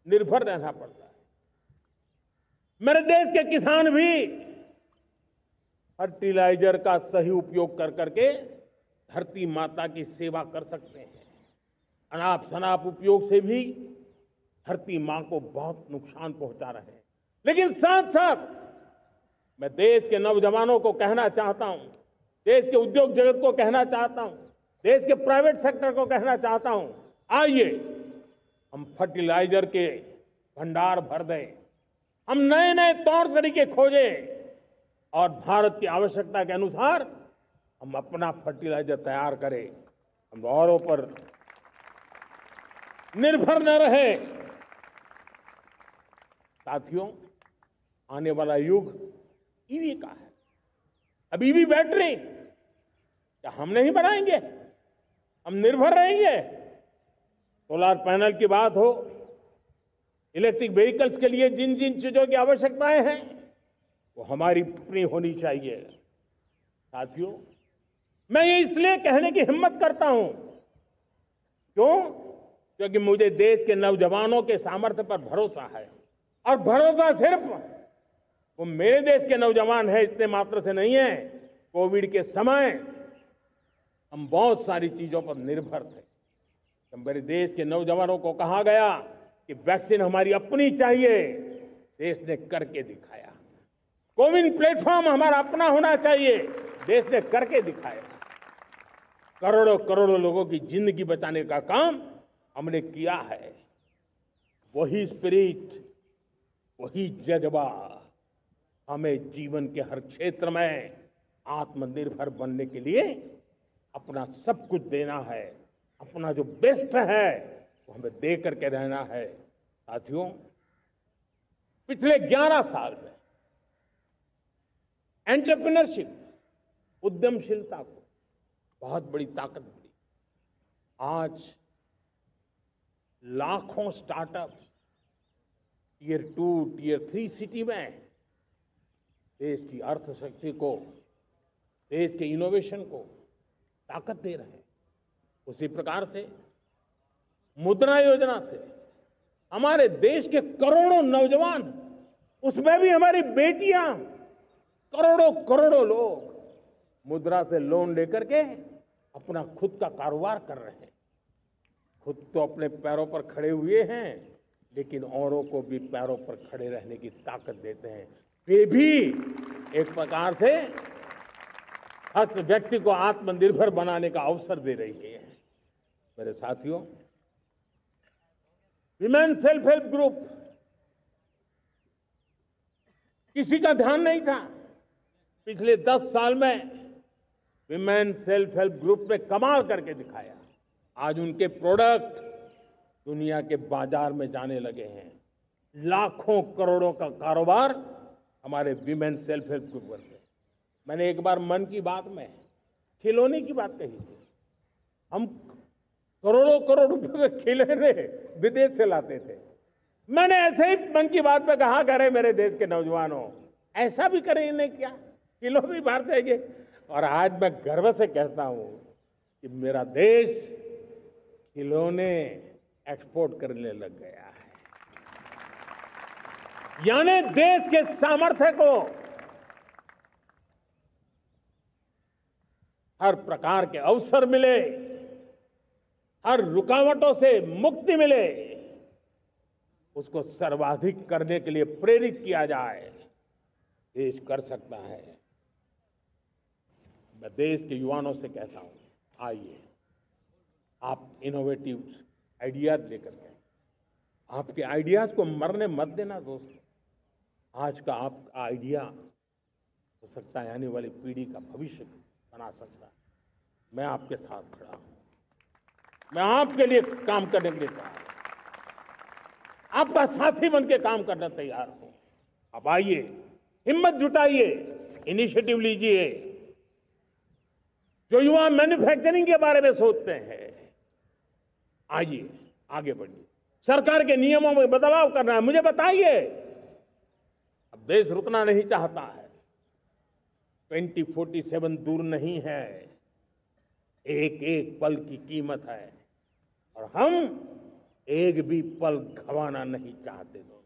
निर्भर रहना पड़ता है। मेरे देश के किसान भी फर्टिलाइजर का सही उपयोग कर करके धरती माता की सेवा कर सकते हैं। अनाप शनाप उपयोग से भी धरती मां को बहुत नुकसान पहुंचा रहे हैं। लेकिन साथ साथ मैं देश के नौजवानों को कहना चाहता हूं, देश के उद्योग जगत को कहना चाहता हूं, देश के प्राइवेट सेक्टर को कहना चाहता हूं, आइए हम फर्टिलाइजर के भंडार भर दें, हम नए नए तौर तरीके खोजें और भारत की आवश्यकता के अनुसार हम अपना फर्टिलाइजर तैयार करें। हम औरों पर निर्भर न रहे। साथियों, आने वाला युग ईवी का है। अब ईवी बैटरी क्या हम नहीं बनाएंगे? हम निर्भर रहेंगे? सोलर पैनल की बात हो, इलेक्ट्रिक व्हीकल्स के लिए जिन जिन चीजों की आवश्यकताएं हैं वो हमारी अपनी होनी चाहिए। साथियों, मैं ये इसलिए कहने की हिम्मत करता हूं, क्यों? क्योंकि मुझे देश के नौजवानों के सामर्थ्य पर भरोसा है। और भरोसा सिर्फ वो मेरे देश के नौजवान है इतने मात्र से नहीं है। कोविड के समय हम बहुत सारी चीजों पर निर्भर थे। तो मेरे देश के नौजवानों को कहा गया कि वैक्सीन हमारी अपनी चाहिए, देश ने करके दिखाया। कोविन प्लेटफॉर्म हमारा अपना होना चाहिए, देश ने करके दिखाया। करोड़ों करोड़ों लोगों की जिंदगी बचाने का काम हमने किया है। वही स्पिरिट, वही जज्बा हमें जीवन के हर क्षेत्र में आत्मनिर्भर बनने के लिए अपना सब कुछ देना है। अपना जो बेस्ट है वो हमें दे करके रहना है। साथियों, पिछले 11 साल में एंटरप्रेन्योरशिप, उद्यमशीलता को बहुत बड़ी ताकत मिली। आज लाखों स्टार्टअप्स टियर 2, टियर 3 सिटी में देश की अर्थशक्ति को, देश के इनोवेशन को ताकत दे रहे हैं। उसी प्रकार से मुद्रा योजना से हमारे देश के करोड़ों नौजवान, उसमें भी हमारी बेटियां, करोड़ों करोड़ों लोग मुद्रा से लोन लेकर के अपना खुद का कारोबार कर रहे हैं। खुद तो अपने पैरों पर खड़े हुए हैं, लेकिन औरों को भी पैरों पर खड़े रहने की ताकत देते हैं। वे भी एक प्रकार से हर व्यक्ति को आत्मनिर्भर बनाने का अवसर दे रही है। मेरे साथियों, विमेन सेल्फ हेल्प ग्रुप किसी का ध्यान नहीं था। पिछले 10 साल में विमेन सेल्फ हेल्प ग्रुप ने कमाल करके दिखाया। आज उनके प्रोडक्ट दुनिया के बाजार में जाने लगे हैं। लाखों करोड़ों का कारोबार हमारे विमेन सेल्फ हेल्प ग्रुप से। मैंने एक बार मन की बात में खिलौने की बात कही थी। हम करोड़ों करोड़ रुपए के खिलौने विदेश से लाते थे। मैंने ऐसे ही मन की बात में कहा, करे मेरे देश के नौजवानों, ऐसा भी करें इन्हें क्या, किलो भी बाहर जाएंगे। और आज मैं गर्व से कहता हूं कि मेरा देश खिलौने एक्सपोर्ट करने लग गया है। यानी देश के सामर्थ्य को हर प्रकार के अवसर मिले, हर रुकावटों से मुक्ति मिले, उसको सर्वाधिक करने के लिए प्रेरित किया जाए। देश कर सकता है। मैं देश के युवाओं से कहता हूं, आइए आप इनोवेटिव आइडियाज लेकर के, आपके आइडियाज को मरने मत देना दोस्तों। आज का आपका आइडिया हो सकता है आने वाली पीढ़ी का भविष्य बना सकता है। मैं आपके साथ खड़ा हूं, मैं आपके लिए काम करने के लिए तैयार हूं, आपका साथी बन के काम करना तैयार हूं। आप आइए, हिम्मत जुटाइए, इनिशिएटिव लीजिए। जो युवा मैन्युफैक्चरिंग के बारे में सोचते हैं, आइए आगे बढ़िए। सरकार के नियमों में बदलाव करना है, मुझे बताइए। अब देश रुकना नहीं चाहता है। 2047 दूर नहीं है। एक एक पल की कीमत है और हम एक भी पल गंवाना नहीं चाहते दोस्तों।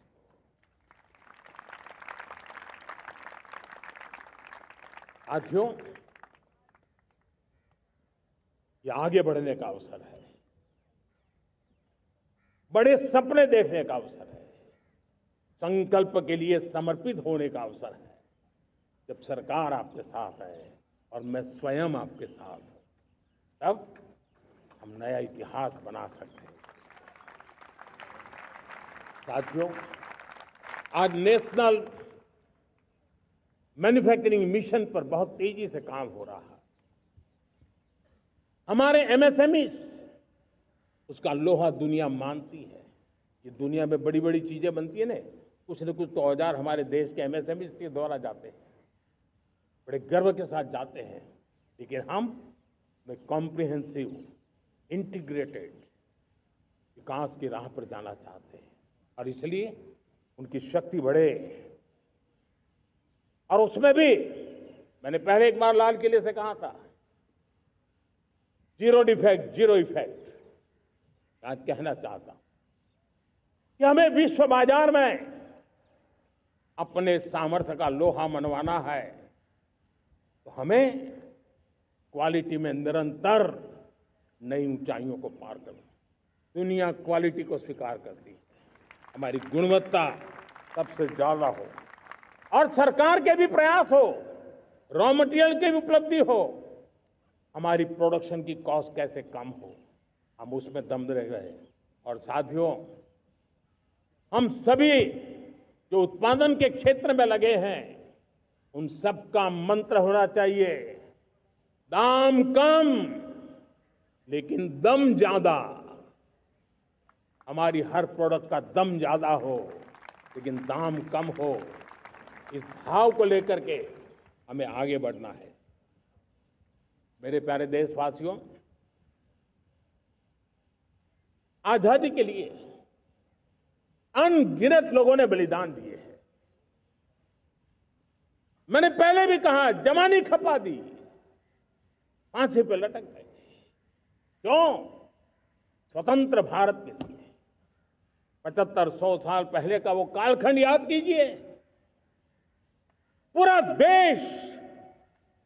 साथियों, ये आगे बढ़ने का अवसर है, बड़े सपने देखने का अवसर है, संकल्प के लिए समर्पित होने का अवसर है। जब सरकार आपके साथ है और मैं स्वयं आपके साथ हूं, तब हम नया इतिहास बना सकते हैं। साथियों, आज नेशनल मैन्युफैक्चरिंग मिशन पर बहुत तेजी से काम हो रहा है। हमारे एमएसएमईज, उसका लोहा दुनिया मानती है। ये दुनिया में बड़ी बड़ी चीजें बनती है ना, कुछ न कुछ तो औजार हमारे देश के एमएसएमईज के द्वारा जाते हैं, बड़े गर्व के साथ जाते हैं। लेकिन हम कॉम्प्रिहेंसिव इंटीग्रेटेड विकास की राह पर जाना चाहते हैं और इसलिए उनकी शक्ति बढ़े। और उसमें भी मैंने पहले एक बार लाल किले से कहा था, जीरो डिफेक्ट जीरो इफेक्ट। आज कहना चाहता हूं कि हमें विश्व बाजार में अपने सामर्थ्य का लोहा मनवाना है, तो हमें क्वालिटी में निरंतर नई ऊंचाइयों को पार करना। दुनिया क्वालिटी को स्वीकार करती है, हमारी गुणवत्ता सबसे ज्यादा हो और सरकार के भी प्रयास हो, रॉ मटेरियल की भी उपलब्धि हो, हमारी प्रोडक्शन की कॉस्ट कैसे कम हो, हम उसमें दम रह गए। और साथियों, हम सभी जो उत्पादन के क्षेत्र में लगे हैं, उन सबका मंत्र होना चाहिए, दाम कम लेकिन दम ज्यादा। हमारी हर प्रोडक्ट का दम ज्यादा हो लेकिन दाम कम हो। इस भाव को लेकर के हमें आगे बढ़ना है। मेरे प्यारे देशवासियों, आजादी के लिए अनगिनत लोगों ने बलिदान दिए हैं। मैंने पहले भी कहा, जवानी खपा दी, फांसी पे लटक गए। क्यों? स्वतंत्र भारत के लिए 75-100 साल पहले का वो कालखंड याद कीजिए। पूरा देश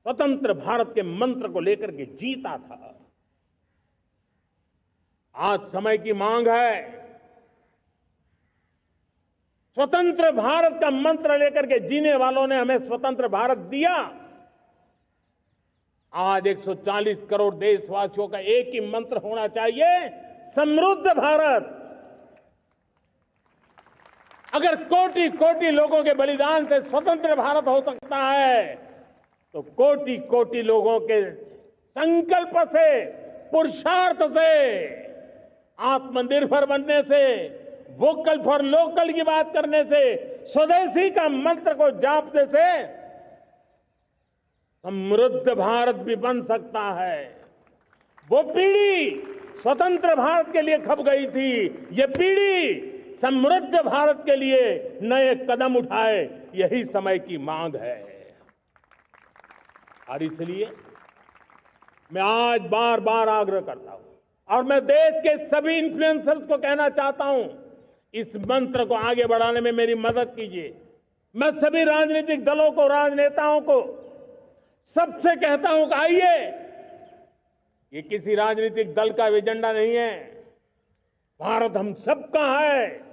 स्वतंत्र भारत के मंत्र को लेकर के जीता था। आज समय की मांग है, स्वतंत्र भारत का मंत्र लेकर के जीने वालों ने हमें स्वतंत्र भारत दिया। आज 140 करोड़ देशवासियों का एक ही मंत्र होना चाहिए, समृद्ध भारत। अगर कोटि कोटि लोगों के बलिदान से स्वतंत्र भारत हो सकता है, तो कोटि कोटि लोगों के संकल्प से, पुरुषार्थ से, आत्मनिर्भर बनने से, वोकल फॉर लोकल की बात करने से, स्वदेशी का मंत्र को जापने से समृद्ध भारत भी बन सकता है। वो पीढ़ी स्वतंत्र भारत के लिए खप गई थी, ये पीढ़ी समृद्ध भारत के लिए नए कदम उठाए, यही समय की मांग है। और इसलिए मैं आज बार बार आग्रह करता हूं और मैं देश के सभी इन्फ्लुएंसर्स को कहना चाहता हूं, इस मंत्र को आगे बढ़ाने में मेरी मदद कीजिए। मैं सभी राजनीतिक दलों को, राजनेताओं को सबसे कहता हूं कि आइए, ये किसी राजनीतिक दल का एजेंडा नहीं है, भारत हम सबका है।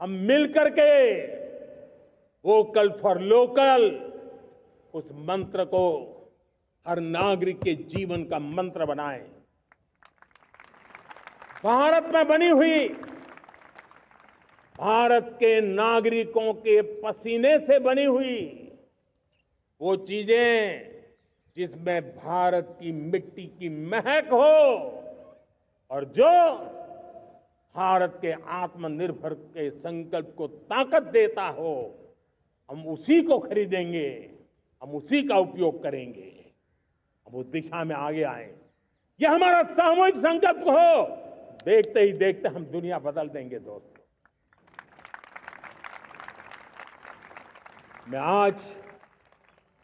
हम मिलकर के वोकल फॉर लोकल उस मंत्र को हर नागरिक के जीवन का मंत्र बनाएं। भारत में बनी हुई, भारत के नागरिकों के पसीने से बनी हुई वो चीजें जिसमें भारत की मिट्टी की महक हो और जो भारत के आत्मनिर्भर के संकल्प को ताकत देता हो, हम उसी को खरीदेंगे, हम उसी का उपयोग करेंगे, हम उस दिशा में आगे आए। यह हमारा सामूहिक संकल्प हो। देखते ही देखते हम दुनिया बदल देंगे दोस्तों। मैं आज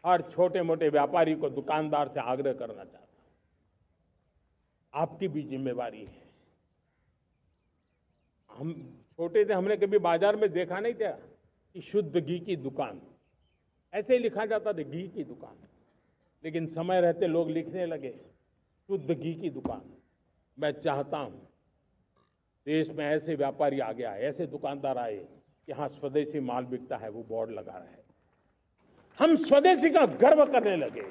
हर छोटे मोटे व्यापारी को, दुकानदार से आग्रह करना चाहता हूं, आपकी भी जिम्मेवारी है। हम छोटे थे, हमने कभी बाजार में देखा नहीं था कि शुद्ध घी की दुकान, ऐसे ही लिखा जाता था घी की दुकान। लेकिन समय रहते लोग लिखने लगे शुद्ध घी की दुकान। मैं चाहता हूं देश में ऐसे व्यापारी आगे आए, ऐसे दुकानदार आए, यहाँ स्वदेशी माल बिकता है वो बोर्ड लगा रहे हैं। हम स्वदेशी का गर्व करने लगे।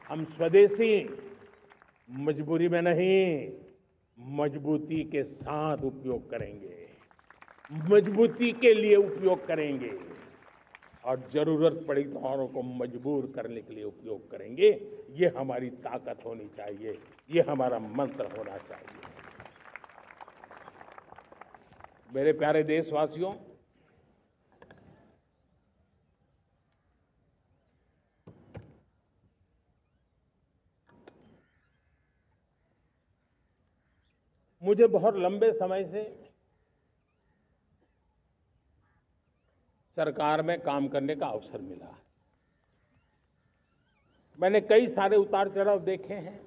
हम स्वदेशी मजबूरी में नहीं, मजबूती के साथ उपयोग करेंगे, मजबूती के लिए उपयोग करेंगे और जरूरत पड़ी तो औरों को मजबूर करने के लिए उपयोग करेंगे। ये हमारी ताकत होनी चाहिए, ये हमारा मंत्र होना चाहिए। मेरे प्यारे देशवासियों, मुझे बहुत लंबे समय से सरकार में काम करने का अवसर मिला। मैंने कई सारे उतार चढ़ाव देखे हैं।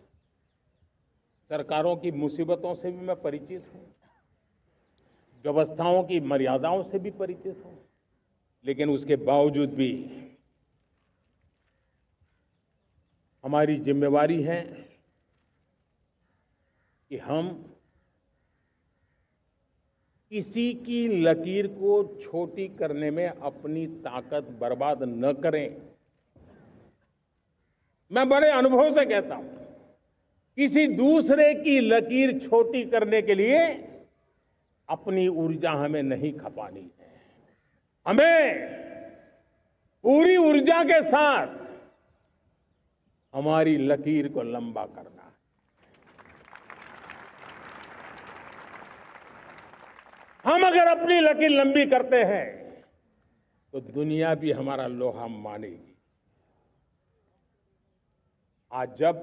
सरकारों की मुसीबतों से भी मैं परिचित हूं, व्यवस्थाओं की मर्यादाओं से भी परिचित हूं। लेकिन उसके बावजूद भी हमारी जिम्मेवारी है कि हम किसी की लकीर को छोटी करने में अपनी ताकत बर्बाद न करें। मैं बड़े अनुभव से कहता हूं, किसी दूसरे की लकीर छोटी करने के लिए अपनी ऊर्जा हमें नहीं खपानी है। हमें पूरी ऊर्जा के साथ हमारी लकीर को लंबा करना है। हम अगर अपनी लकीर लंबी करते हैं तो दुनिया भी हमारा लोहा मानेगी। आज जब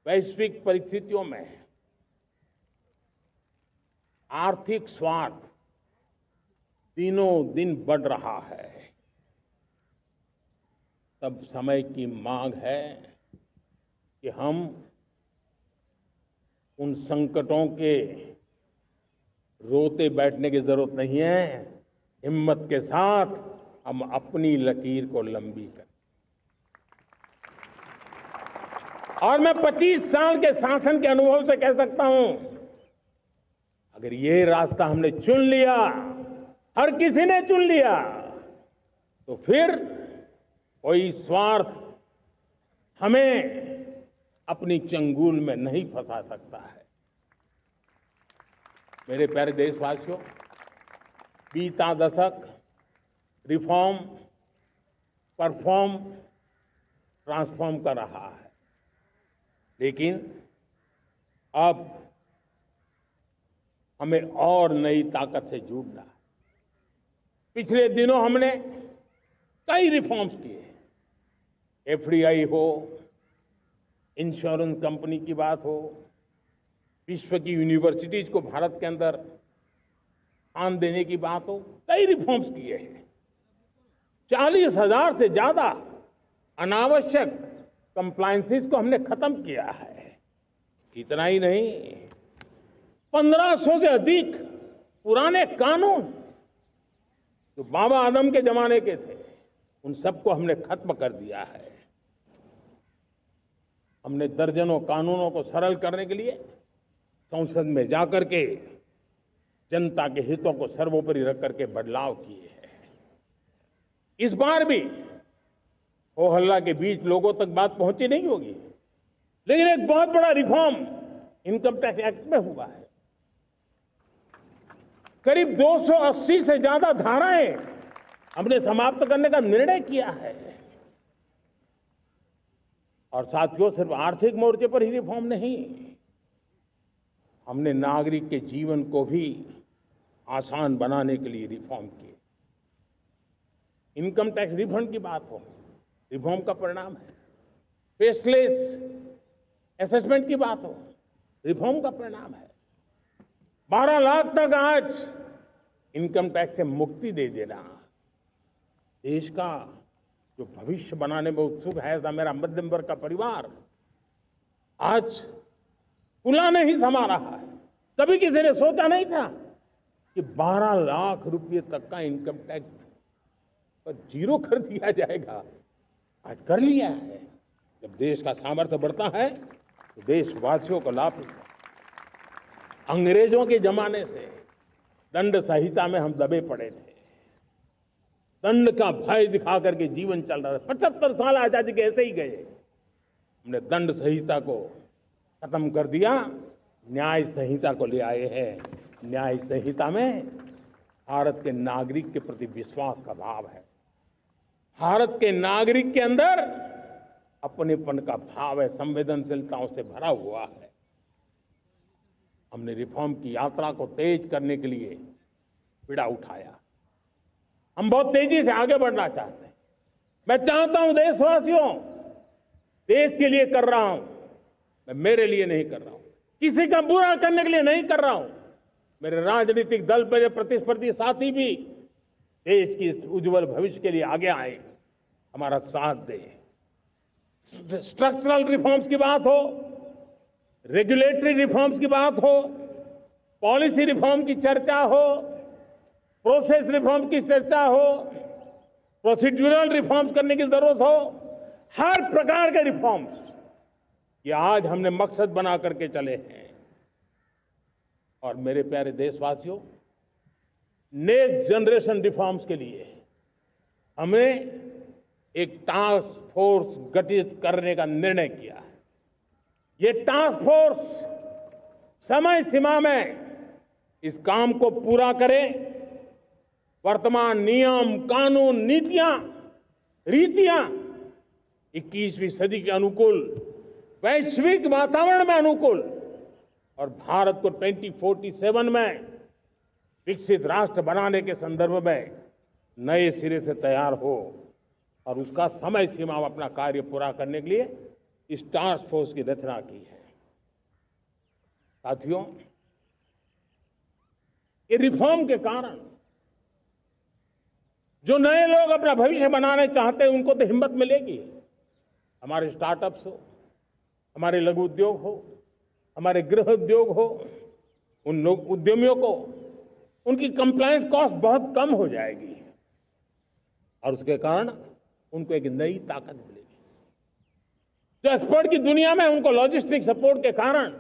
वैश्विक परिस्थितियों में आर्थिक स्वार्थ दिनों दिन बढ़ रहा है, तब समय की मांग है कि हम उन संकटों के रोते बैठने की जरूरत नहीं है। हिम्मत के साथ हम अपनी लकीर को लंबी करें। और मैं 25 साल के शासन के अनुभव से कह सकता हूं, अगर ये रास्ता हमने चुन लिया हर किसी ने चुन लिया तो फिर कोई स्वार्थ हमें अपनी चंगुल में नहीं फंसा सकता है। मेरे प्यारे देशवासियों, बीता दशक रिफॉर्म, परफॉर्म, ट्रांसफॉर्म कर रहा है, लेकिन अब हमें और नई ताकत से जुड़ना है। पिछले दिनों हमने कई रिफॉर्म्स किए, एफडीआई हो, इंश्योरेंस कंपनी की बात हो, विश्व की यूनिवर्सिटीज को भारत के अंदर स्थान देने की बात हो, कई रिफॉर्म्स किए हैं। 40,000 से ज्यादा अनावश्यक कंप्लायंसेस को हमने खत्म किया है। इतना ही नहीं, 1500 से अधिक पुराने कानून जो बाबा आदम के जमाने के थे, उन सबको हमने खत्म कर दिया है। हमने दर्जनों कानूनों को सरल करने के लिए संसद में जाकर के जनता के हितों को सर्वोपरि रख करके बदलाव किए हैं। इस बार भी हो हल्ला के बीच लोगों तक बात पहुंची नहीं होगी, लेकिन एक बहुत बड़ा रिफॉर्म इनकम टैक्स एक्ट में हुआ है। करीब 280 से ज्यादा धाराएं हमने समाप्त करने का निर्णय किया है। और साथियों, सिर्फ आर्थिक मोर्चे पर ही रिफॉर्म नहीं, हमने नागरिक के जीवन को भी आसान बनाने के लिए रिफॉर्म किए। इनकम टैक्स रिफंड की बात हो, रिफॉर्म का परिणाम है। फेसलेस असेसमेंट की बात हो, रिफॉर्म का परिणाम है। 12 लाख तक आज इनकम टैक्स से मुक्ति दे देना, देश का जो भविष्य बनाने में उत्सुक है ऐसा मेरा मध्यम वर्ग का परिवार आज पुला नहीं समा रहा है। कभी किसी ने सोचा नहीं था कि 12 लाख रुपए तक का इनकम टैक्स पर जीरो कर दिया जाएगा। आज कर लिया है। जब देश का सामर्थ्य बढ़ता है तो देशवासियों को लाभ मिलता है। अंग्रेजों के जमाने से दंड संहिता में हम दबे पड़े थे, दंड का भय दिखा करके जीवन चल रहा था। 75 साल आजादी के ऐसे ही गए। हमने दंड संहिता को खत्म कर दिया, न्याय संहिता को ले आए हैं। न्याय संहिता में भारत के नागरिक के प्रति विश्वास का भाव है, भारत के नागरिक के अंदर अपनेपन का भाव है, संवेदनशीलताओं से भरा हुआ है। हमने रिफॉर्म की यात्रा को तेज करने के लिए बीड़ा उठाया। हम बहुत तेजी से आगे बढ़ना चाहते हैं। मैं चाहता हूं देशवासियों, देश के लिए कर रहा हूं, मैं मेरे लिए नहीं कर रहा हूं, किसी का बुरा करने के लिए नहीं कर रहा हूं। मेरे राजनीतिक दल, मेरे प्रतिस्पर्धी साथी भी देश की इस उज्जवल भविष्य के लिए आगे आए, हमारा साथ दें। स्ट्रक्चरल रिफॉर्म्स की बात हो, रेगुलेटरी रिफॉर्म्स की बात हो, पॉलिसी रिफॉर्म की चर्चा हो, प्रोसेस रिफॉर्म की चर्चा हो, प्रोसीड्यूरल रिफॉर्म्स करने की जरूरत हो, हर प्रकार के रिफॉर्म्स ये आज हमने मकसद बना करके चले हैं। और मेरे प्यारे देशवासियों, नेक्स्ट जनरेशन रिफॉर्म्स के लिए हमें एक टास्क फोर्स गठित करने का निर्णय किया है। ये टास्क फोर्स समय सीमा में इस काम को पूरा करे, वर्तमान नियम, कानून, नीतियां, रीतियां 21वीं सदी के अनुकूल, वैश्विक वातावरण में अनुकूल और भारत को 2047 में विकसित राष्ट्र बनाने के संदर्भ में नए सिरे से तैयार हो और उसका समय सीमा में अपना कार्य पूरा करने के लिए इस टास्क फोर्स की रचना की है। साथियों, ये रिफॉर्म के कारण जो नए लोग अपना भविष्य बनाने चाहते हैं उनको तो हिम्मत मिलेगी। हमारे स्टार्टअप्स हो, हमारे लघु उद्योग हो, हमारे गृह उद्योग हो, उन लोग उद्यमियों को उनकी कंप्लायंस कॉस्ट बहुत कम हो जाएगी और उसके कारण उनको एक नई ताकत मिलेगी। जो एक्सपोर्ट की दुनिया में उनको लॉजिस्टिक सपोर्ट के कारण,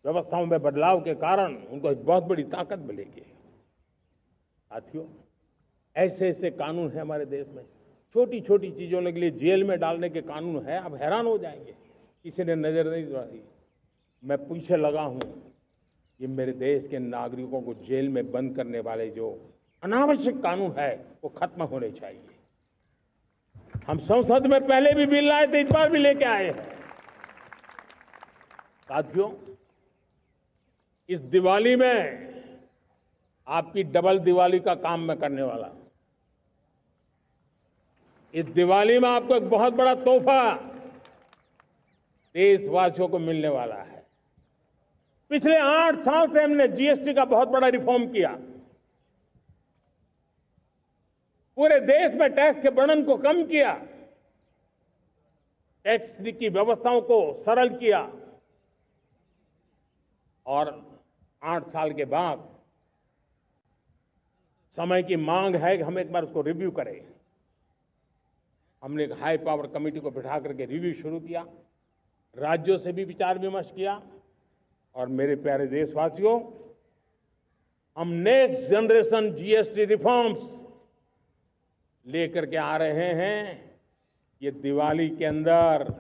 व्यवस्थाओं में बदलाव के कारण उनको एक बहुत बड़ी ताकत मिलेगी। साथियों, ऐसे ऐसे कानून है हमारे देश में, छोटी छोटी चीजों के लिए जेल में डालने के कानून है। आप हैरान हो जाएंगे, किसी ने नजर नहीं दौड़ाई। मैं पीछे लगा हूं, ये मेरे देश के नागरिकों को जेल में बंद करने वाले जो अनावश्यक कानून है वो खत्म होने चाहिए। हम संसद में पहले भी बिल लाए थे, इस बार भी लेके आए हैं। साथियों, इस दिवाली में आपकी डबल दिवाली का काम मैं करने वाला हूं। इस दिवाली में आपको एक बहुत बड़ा तोहफा देशवासियों को मिलने वाला है। पिछले 8 साल से हमने जीएसटी का बहुत बड़ा रिफॉर्म किया। पूरे देश में टैक्स के बर्डन को कम किया, टैक्स की व्यवस्थाओं को सरल किया, और 8 साल के बाद समय की मांग है कि हम एक बार उसको रिव्यू करें। हमने एक हाई पावर कमेटी को बिठा करके रिव्यू शुरू किया, राज्यों से भी विचार विमर्श किया, और मेरे प्यारे देशवासियों, हम नेक्स्ट जनरेशन जीएसटी रिफॉर्म्स लेकर के आ रहे हैं। ये दिवाली के अंदर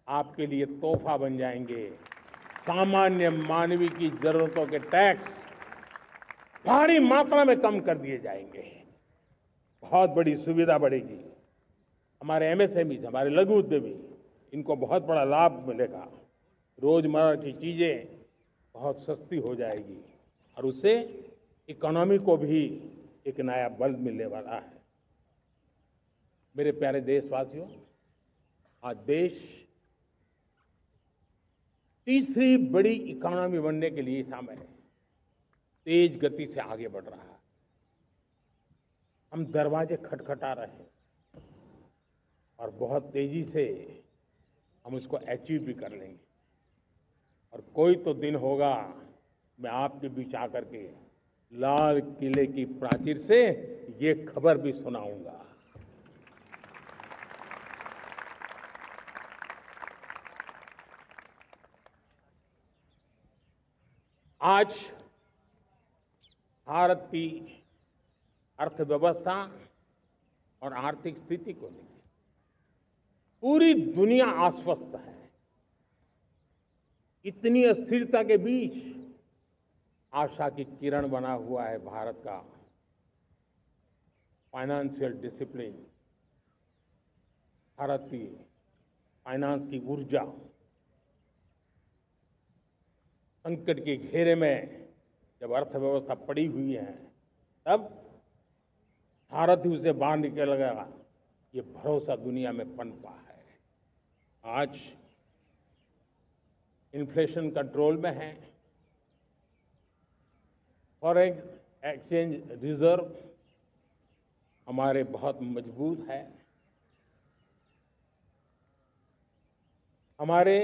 आपके लिए तोहफा बन जाएंगे। सामान्य मानवीय की जरूरतों के टैक्स भारी मात्रा में कम कर दिए जाएंगे। बहुत बड़ी सुविधा बढ़ेगी। हमारे एमएसएमई, हमारे लघु उद्यमी, इनको बहुत बड़ा लाभ मिलेगा। रोजमर्रा की चीजें बहुत सस्ती हो जाएगी और उससे इकोनॉमी को भी एक नया बल मिलने वाला है। मेरे प्यारे देशवासियों, आज देश तीसरी बड़ी इकोनॉमी बनने के लिए समय है, तेज गति से आगे बढ़ रहा है। हम दरवाजे खटखटा रहे हैं और बहुत तेजी से हम उसको अचीव भी कर लेंगे। और कोई तो दिन होगा, मैं आपके बीच आकर के लाल किले की प्राचीर से ये खबर भी सुनाऊंगा। आज भारत की अर्थव्यवस्था और आर्थिक स्थिति को लेकर पूरी दुनिया आश्वस्त है। इतनी अस्थिरता के बीच आशा की किरण बना हुआ है भारत का फाइनेंशियल डिसिप्लिन, भारत की फाइनेंस की ऊर्जा। संकट के घेरे में जब अर्थव्यवस्था पड़ी हुई है, तब भारत ही उसे बाहर निकलेगा, ये भरोसा दुनिया में पनपा है। आज इन्फ्लेशन कंट्रोल में है, फॉरेन एक्सचेंज रिजर्व हमारे बहुत मजबूत है, हमारे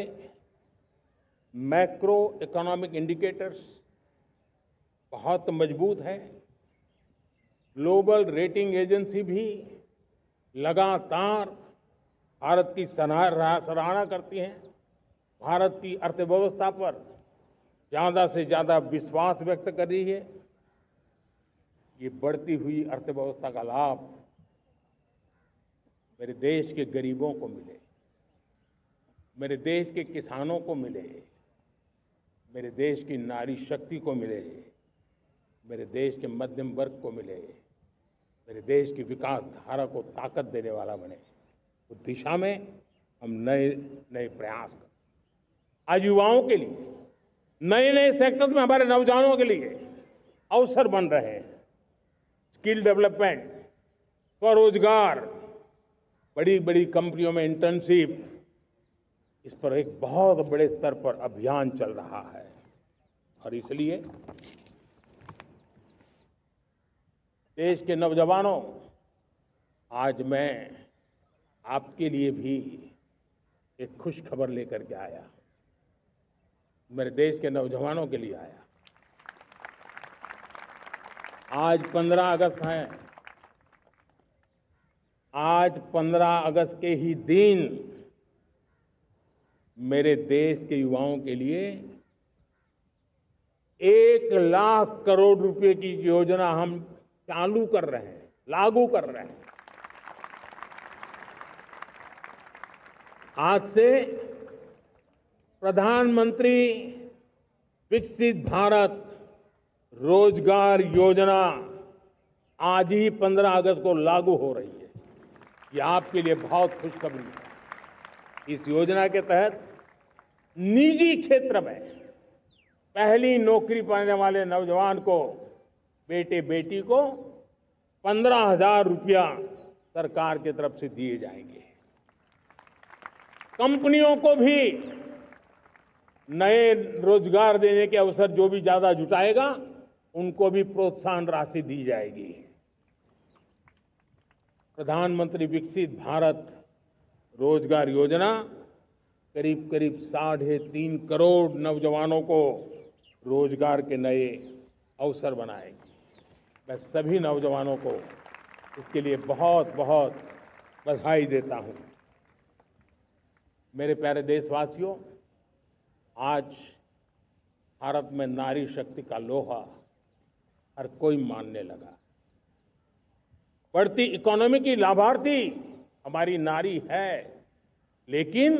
मैक्रो इकोनॉमिक इंडिकेटर्स बहुत मजबूत है। ग्लोबल रेटिंग एजेंसी भी लगातार भारत की सराहना करती हैं, भारत की अर्थव्यवस्था पर ज़्यादा से ज़्यादा विश्वास व्यक्त कर रही है। ये बढ़ती हुई अर्थव्यवस्था का लाभ मेरे देश के गरीबों को मिले, मेरे देश के किसानों को मिले, मेरे देश की नारी शक्ति को मिले, मेरे देश के मध्यम वर्ग को मिले, मेरे देश की विकास धारा को ताकत देने वाला बने। उस दिशा में हम नए नए प्रयास करें। आज युवाओं के लिए नए नए सेक्टर्स में हमारे नौजवानों के लिए अवसर बन रहे हैं। स्किल डेवलपमेंट, स्वरोजगार, बड़ी बड़ी कंपनियों में इंटर्नशिप, इस पर एक बहुत बड़े स्तर पर अभियान चल रहा है। और इसलिए देश के नौजवानों, आज मैं आपके लिए भी एक खुश खबर लेकर के आया। मेरे देश के नौजवानों के लिए आया। आज 15 अगस्त है। आज 15 अगस्त के ही दिन मेरे देश के युवाओं के लिए 1 लाख करोड़ रुपए की योजना हम चालू कर रहे हैं, लागू कर रहे हैं। आज से प्रधानमंत्री विकसित भारत रोजगार योजना आज ही 15 अगस्त को लागू हो रही है। ये आपके लिए बहुत खुशखबरी है। इस योजना के तहत निजी क्षेत्र में पहली नौकरी पाने वाले नौजवान को, बेटे बेटी को 15,000 रुपया सरकार की तरफ से दिए जाएंगे। कंपनियों को भी नए रोजगार देने के अवसर जो भी ज्यादा जुटाएगा, उनको भी प्रोत्साहन राशि दी जाएगी। प्रधानमंत्री विकसित भारत रोजगार योजना करीब करीब 3.5 करोड़ नौजवानों को रोजगार के नए अवसर बनाएगी। मैं सभी नौजवानों को इसके लिए बहुत बहुत बधाई देता हूं। मेरे प्यारे देशवासियों, आज भारत में नारी शक्ति का लोहा हर कोई मानने लगा। बढ़ती इकोनॉमी की लाभार्थी हमारी नारी है, लेकिन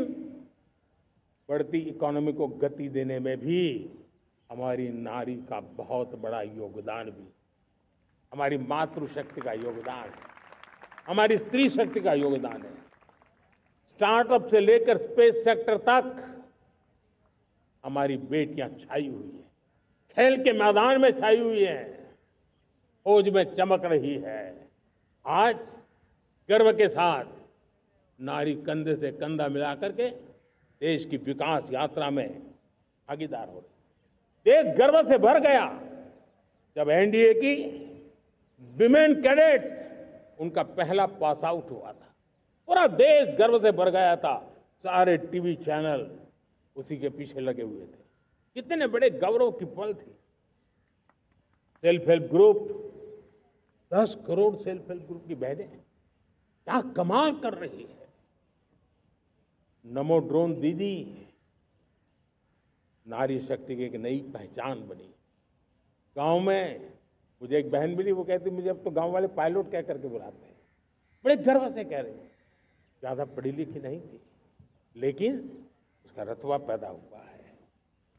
बढ़ती इकोनॉमी को गति देने में भी हमारी नारी का बहुत बड़ा योगदान भी, हमारी मातृशक्ति का योगदान है, हमारी स्त्री शक्ति का योगदान है। स्टार्टअप से लेकर स्पेस सेक्टर तक हमारी बेटियां छाई हुई है, खेल के मैदान में छाई हुई है, फौज में चमक रही है। आज गर्व के साथ नारी कंधे से कंधा मिला करके देश की विकास यात्रा में भागीदार हो रही। देश गर्व से भर गया जब एनडीए की विमेन कैडेट्स उनका पहला पास आउट हुआ था। पूरा देश गर्व से भर गया था। सारे टीवी चैनल उसी के पीछे लगे हुए थे। कितने बड़े गौरव की पल थी। Self help group, 10 crore self help group की बहनें क्या कमाल कर रही है। नमो ड्रोन दीदी नारी शक्ति की एक नई पहचान बनी। गांव में मुझे एक बहन मिली, वो कहती मुझे अब तो गांव वाले पायलट कह करके बुलाते हैं। बड़े गर्व से कह रही, ज्यादा पढ़ी लिखी नहीं थी, लेकिन उसका रतबा पैदा हुआ है।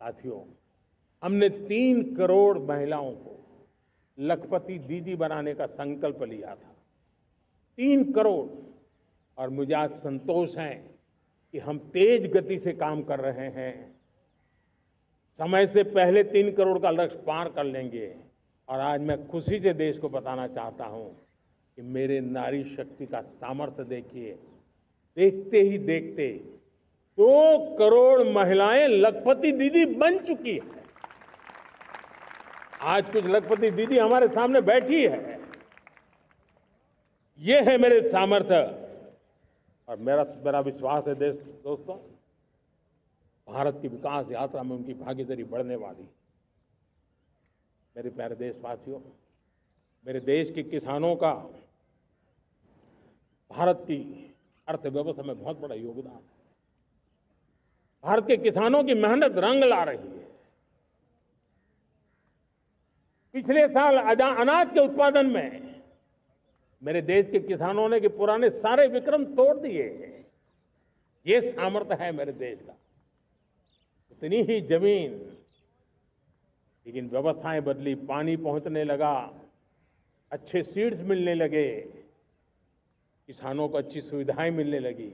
साथियों, हमने 3 करोड़ महिलाओं को लखपति दीदी बनाने का संकल्प लिया था। 3 करोड़। और मुझे आज संतोष है कि हम तेज गति से काम कर रहे हैं। समय से पहले 3 करोड़ का लक्ष्य पार कर लेंगे। और आज मैं खुशी से देश को बताना चाहता हूं कि मेरे नारी शक्ति का सामर्थ्य देखिए। देखते ही देखते 2 करोड़ महिलाएं लखपति दीदी बन चुकी है। आज कुछ लखपति दीदी हमारे सामने बैठी है। ये है मेरे सामर्थ्य। और मेरा विश्वास है दोस्तों, भारत की विकास यात्रा में उनकी भागीदारी बढ़ने वाली। मेरे प्यारे देशवासियों, मेरे देश के किसानों का भारत की अर्थव्यवस्था में बहुत बड़ा योगदान है। भारत के किसानों की मेहनत रंग ला रही है। पिछले साल अनाज के उत्पादन में मेरे देश के किसानों ने के पुराने सारे विक्रम तोड़ दिए। ये सामर्थ्य है मेरे देश का। इतनी ही जमीन, लेकिन व्यवस्थाएं बदली, पानी पहुंचने लगा, अच्छे सीड्स मिलने लगे, किसानों को अच्छी सुविधाएं मिलने लगी,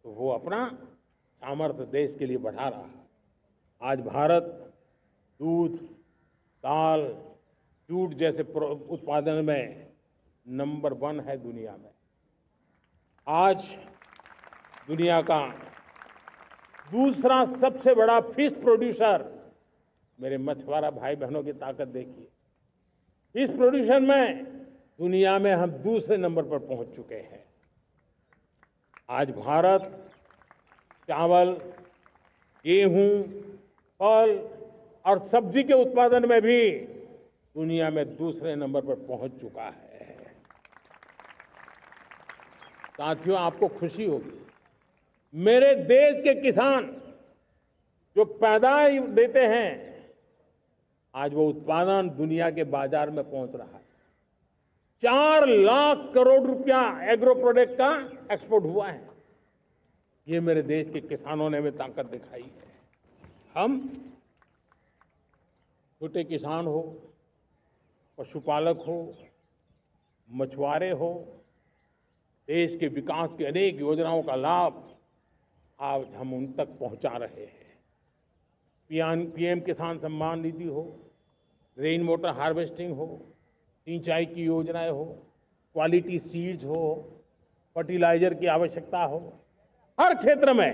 तो वो अपना सामर्थ्य देश के लिए बढ़ा रहा है। आज भारत दूध, दाल, जूट जैसे उत्पादन में नंबर 1 है दुनिया में। आज दुनिया का दूसरा सबसे बड़ा फिश प्रोड्यूसर। मेरे मछुआरा भाई बहनों की ताकत देखिए। फिश प्रोड्यूशन में दुनिया में हम दूसरे नंबर पर पहुंच चुके हैं। आज भारत चावल, गेहूं, फल और सब्जी के उत्पादन में भी दुनिया में दूसरे नंबर पर पहुंच चुका है। साथियों, आपको खुशी होगी, मेरे देश के किसान जो पैदावार देते हैं, आज वो उत्पादन दुनिया के बाजार में पहुंच रहा है। 4 लाख करोड़ रुपया एग्रो प्रोडक्ट का एक्सपोर्ट हुआ है। ये मेरे देश के किसानों ने हमें ताकत दिखाई है। हम छोटे किसान हो, पशुपालक हो, मछुआरे हो, देश के विकास की अनेक योजनाओं का लाभ आज हम उन तक पहुंचा रहे हैं। पीएम किसान सम्मान निधि हो, रेन वाटर हार्वेस्टिंग हो, सिंचाई की योजनाएं हो, क्वालिटी सीड्स हो, फर्टिलाइजर की आवश्यकता हो, हर क्षेत्र में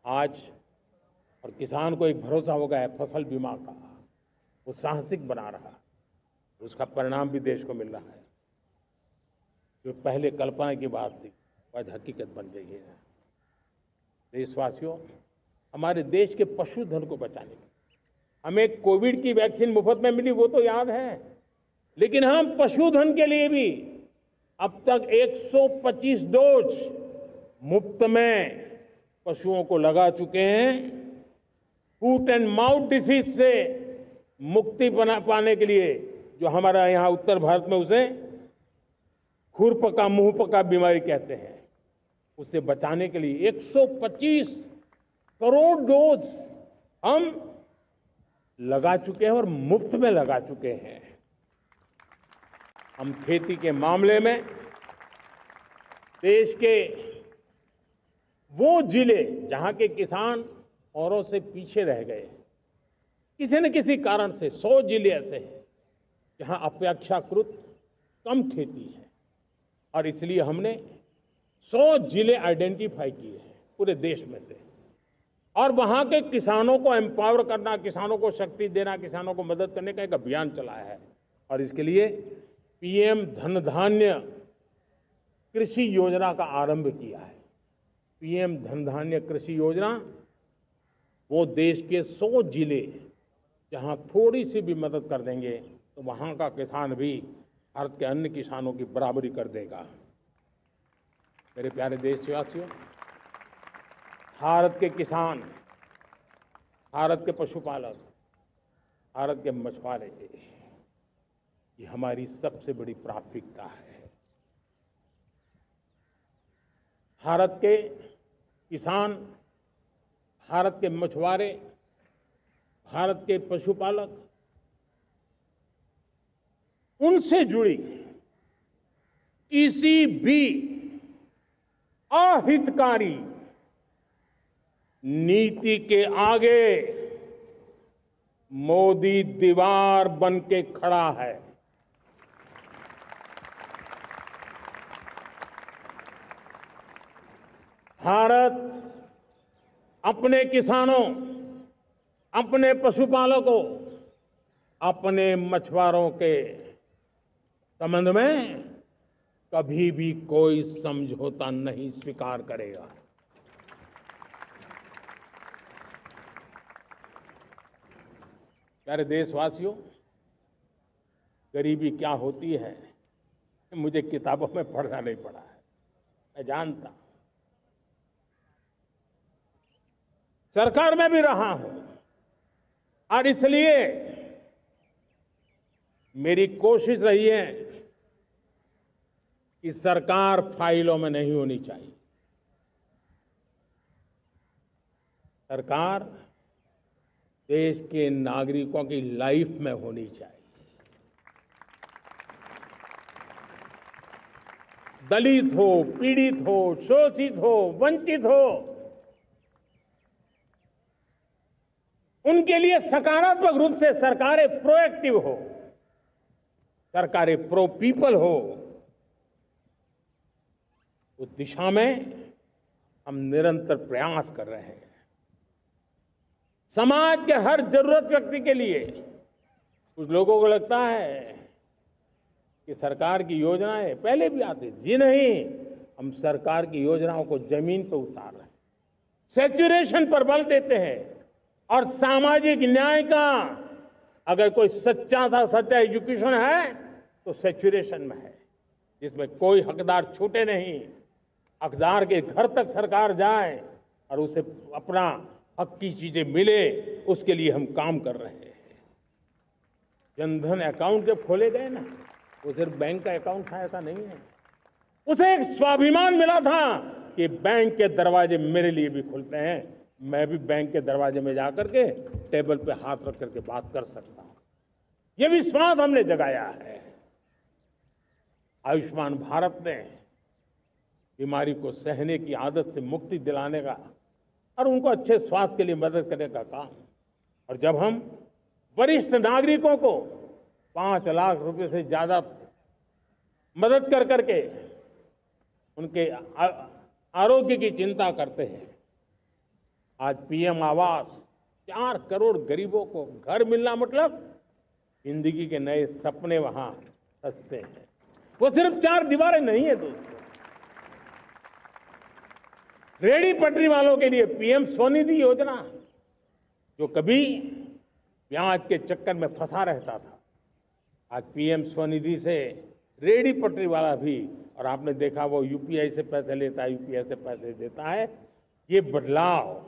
आज और किसान को एक भरोसा हो गया है फसल बीमा का। वो साहसिक बना रहा, उसका परिणाम भी देश को मिल रहा है। जो पहले कल्पना की बात थी आज हकीकत बन गई है। देशवासियों, हमारे देश के पशुधन को बचाने के हमें कोविड की वैक्सीन मुफ्त में मिली, वो तो याद है, लेकिन हम पशुधन के लिए भी अब तक 125 डोज मुफ्त में पशुओं को लगा चुके हैं। फूट एंड माउथ डिसीज से मुक्ति पाने के लिए, जो हमारा यहाँ उत्तर भारत में उसे खुरपका मुंहपका बीमारी कहते हैं, उसे बचाने के लिए 125 करोड़ डोज हम लगा चुके हैं और मुफ्त में लगा चुके हैं। हम खेती के मामले में देश के वो जिले जहां के किसान औरों से पीछे रह गए, किसी न किसी कारण से 100 जिले ऐसे हैं जहां अपेक्षाकृत कम खेती है, और इसलिए हमने 100 जिले आइडेंटिफाई किए हैं पूरे देश में से, और वहां के किसानों को एम्पावर करना, किसानों को शक्ति देना, किसानों को मदद करने का एक अभियान चलाया है। और इसके लिए पीएम धन धान्य कृषि योजना का आरंभ किया है। पीएम धन धान्य कृषि योजना वो देश के 100 जिले जहां थोड़ी सी भी मदद कर देंगे तो वहां का किसान भी भारत के अन्य किसानों की बराबरी कर देगा। मेरे प्यारे देशवासियों, भारत के किसान, भारत के पशुपालक, भारत के मछुआरे, ये हमारी सबसे बड़ी प्राथमिकता है। भारत के किसान, भारत के मछुआरे, भारत के पशुपालक, उनसे जुड़ी किसी भी अहितकारी नीति के आगे मोदी दीवार बन के खड़ा है। भारत अपने किसानों, अपने पशुपालकों, अपने मछुआरों के संबंध में कभी भी कोई समझौता नहीं स्वीकार करेगा। प्यारे देशवासियों, गरीबी क्या होती है मुझे किताबों में पढ़ना नहीं पड़ा है, मैं जानता। सरकार में भी रहा हूं और इसलिए मेरी कोशिश रही है कि सरकार फाइलों में नहीं होनी चाहिए। सरकार देश के नागरिकों की लाइफ में होनी चाहिए। दलित हो, पीड़ित हो, शोषित हो, वंचित हो, उनके लिए सकारात्मक रूप से सरकारें प्रोएक्टिव हो, सरकारें प्रो पीपल हो, उस दिशा में हम निरंतर प्रयास कर रहे हैं। समाज के हर जरूरत व्यक्ति के लिए, कुछ लोगों को लगता है कि सरकार की योजनाएं पहले भी आती थी। जी नहीं, हम सरकार की योजनाओं को जमीन पर उतार रहे हैं, सैचुरेशन पर बल देते हैं, और सामाजिक न्याय का अगर कोई सच्चा एजुकेशन है तो सैचुरेशन में है, जिसमें कोई हकदार छूटे नहीं, हकदार के घर तक सरकार जाए और उसे अपना हक की चीजें मिले, उसके लिए हम काम कर रहे हैं। जनधन अकाउंट जब खोले गए ना, वो सिर्फ बैंक का अकाउंट था ऐसा नहीं है, उसे एक स्वाभिमान मिला था कि बैंक के दरवाजे मेरे लिए भी खुलते हैं, मैं भी बैंक के दरवाजे में जाकर के टेबल पे हाथ रख करके बात कर सकता हूं। ये विश्वास हमने जगाया है। आयुष्मान भारत ने बीमारी को सहने की आदत से मुक्ति दिलाने का और उनको अच्छे स्वास्थ्य के लिए मदद करने का काम, और जब हम वरिष्ठ नागरिकों को 5 लाख रुपए से ज्यादा मदद कर करके उनके आरोग्य की चिंता करते हैं, आज पीएम आवास 4 करोड़ गरीबों को घर मिलना मतलब जिंदगी के नए सपने वहां सजते हैं। वो सिर्फ 4 दीवारें नहीं है दोस्तों। रेहड़ी पटरी वालों के लिए पीएम स्वनिधि योजना, जो कभी ब्याज के चक्कर में फंसा रहता था, आज पीएम स्वनिधि से रेहड़ी पटरी वाला भी, और आपने देखा वो यूपीआई से पैसे लेता है, यूपीआई से पैसे देता है। ये बदलाव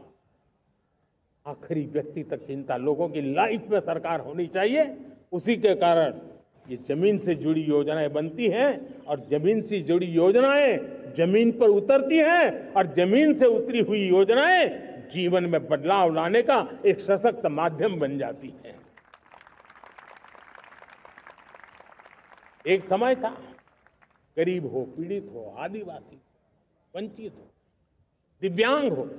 आखिरी व्यक्ति तक चिंता लोगों की लाइफ में सरकार होनी चाहिए। उसी के कारण ये जमीन से जुड़ी योजनाएं बनती हैं, और जमीन से जुड़ी योजनाएं जमीन पर उतरती हैं, और जमीन से उतरी हुई योजनाएं जीवन में बदलाव लाने का एक सशक्त माध्यम बन जाती है। एक समय था, गरीब हो, पीड़ित हो, आदिवासी हो, वंचित हो, दिव्यांग हो,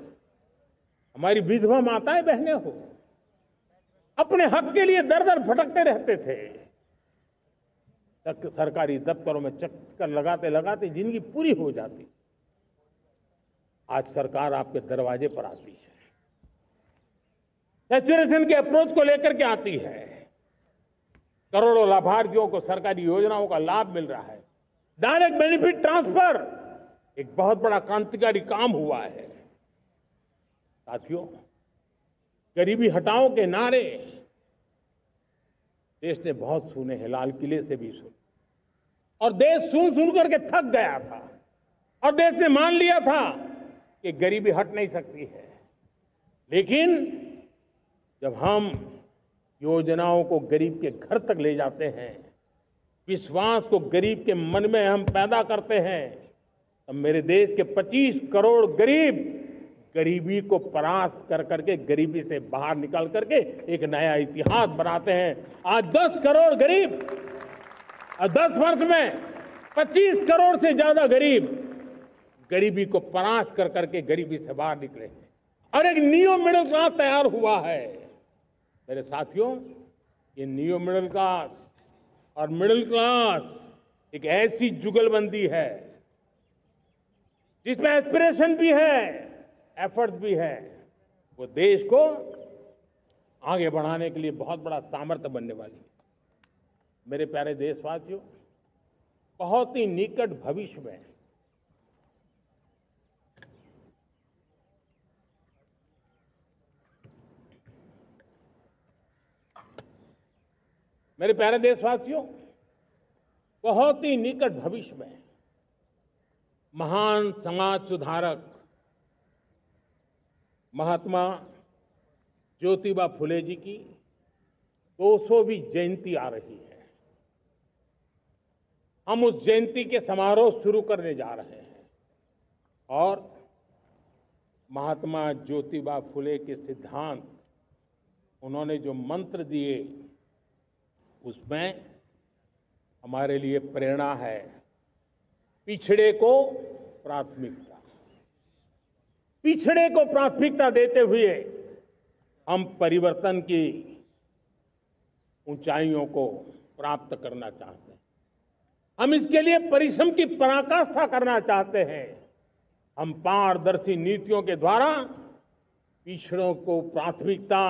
हमारी विधवा माताएं बहनें हो, अपने हक के लिए दर दर भटकते रहते थे। सरकारी दफ्तरों में चक्कर लगाते लगाते जिंदगी पूरी हो जाती। आज सरकार आपके दरवाजे पर आती है, सैचुरेशन के अप्रोच को लेकर के आती है, करोड़ों लाभार्थियों को सरकारी योजनाओं का लाभ मिल रहा है। डायरेक्ट बेनिफिट ट्रांसफर एक बहुत बड़ा क्रांतिकारी काम हुआ है। साथियों, गरीबी हटाओ के नारे देश ने बहुत सुने हैं, लाल किले से भी सुने, और देश सुन सुन करके थक गया था, और देश ने मान लिया था कि गरीबी हट नहीं सकती है। लेकिन जब हम योजनाओं को गरीब के घर तक ले जाते हैं, विश्वास को गरीब के मन में हम पैदा करते हैं, तब मेरे देश के 25 करोड़ गरीब गरीबी को परास्त कर करके, गरीबी से बाहर निकल करके एक नया इतिहास बनाते हैं। आज 10 करोड़ गरीब, और 10 वर्ष में 25 करोड़ से ज्यादा गरीब गरीबी को परास्त कर करके गरीबी से बाहर निकले हैं, और एक न्यू मिडिल क्लास तैयार हुआ है। मेरे साथियों, ये न्यू मिडिल क्लास और मिडिल क्लास एक ऐसी जुगलबंदी है जिसमें एस्पिरेशन भी है, एफर्ट भी है। वो देश को आगे बढ़ाने के लिए बहुत बड़ा सामर्थ्य बनने वाली है। मेरे प्यारे देशवासियों, बहुत ही निकट भविष्य में मेरे प्यारे देशवासियों, बहुत ही निकट भविष्य में महान समाज सुधारक महात्मा ज्योतिबा फुले जी की 200वीं जयंती आ रही है। हम उस जयंती के समारोह शुरू करने जा रहे हैं, और महात्मा ज्योतिबा फुले के सिद्धांत, उन्होंने जो मंत्र दिए, उसमें हमारे लिए प्रेरणा है। पिछड़े को प्राथमिकता, पिछड़े को प्राथमिकता देते हुए हम परिवर्तन की ऊंचाइयों को प्राप्त करना चाहते हैं। हम इसके लिए परिश्रम की पराकाष्ठा करना चाहते हैं। हम पारदर्शी नीतियों के द्वारा पिछड़ों को प्राथमिकता,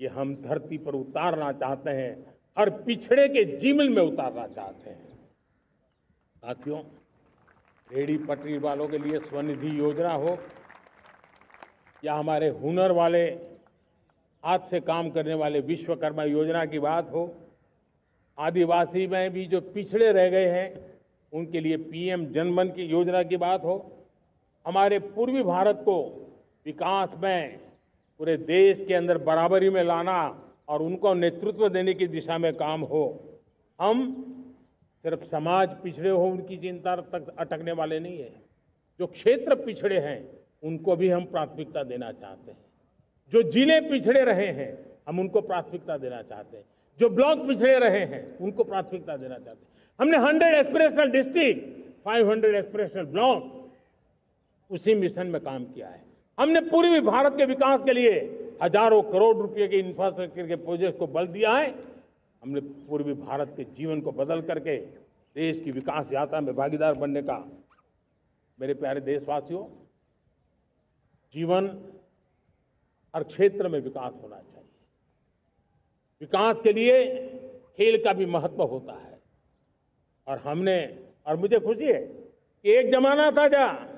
ये हम धरती पर उतारना चाहते हैं, हर पिछड़े के जीवन में उतारना चाहते हैं। साथियों, रेहड़ी पटरी वालों के लिए स्वनिधि योजना हो, या हमारे हुनर वाले, हाथ से काम करने वाले विश्वकर्मा योजना की बात हो, आदिवासी में भी जो पिछड़े रह गए हैं उनके लिए पीएम जनधन की योजना की बात हो, हमारे पूर्वी भारत को विकास में पूरे देश के अंदर बराबरी में लाना और उनको नेतृत्व देने की दिशा में काम हो, हम सिर्फ समाज पिछड़े हो उनकी चिंता तक अटकने वाले नहीं है। जो क्षेत्र पिछड़े हैं उनको भी हम प्राथमिकता देना चाहते हैं। जो जिले पिछड़े रहे हैं हम उनको प्राथमिकता देना चाहते हैं। जो ब्लॉक पिछड़े रहे हैं उनको प्राथमिकता देना चाहते हैं। हमने 100 एस्पिरेशनल डिस्ट्रिक्ट, 500 एस्पिरेशनल ब्लॉक उसी मिशन में काम किया है। हमने पूर्वी भारत के विकास के लिए हजारों करोड़ रुपए के इंफ्रास्ट्रक्चर के प्रोजेक्ट को बल दिया है। हमने पूर्वी भारत के जीवन को बदल करके देश की विकास यात्रा में भागीदार बनने का, मेरे प्यारे देशवासियों, जीवन हर क्षेत्र में विकास होना चाहिए। विकास के लिए खेल का भी महत्व होता है। और मुझे खुशी है कि एक जमाना था जहाँ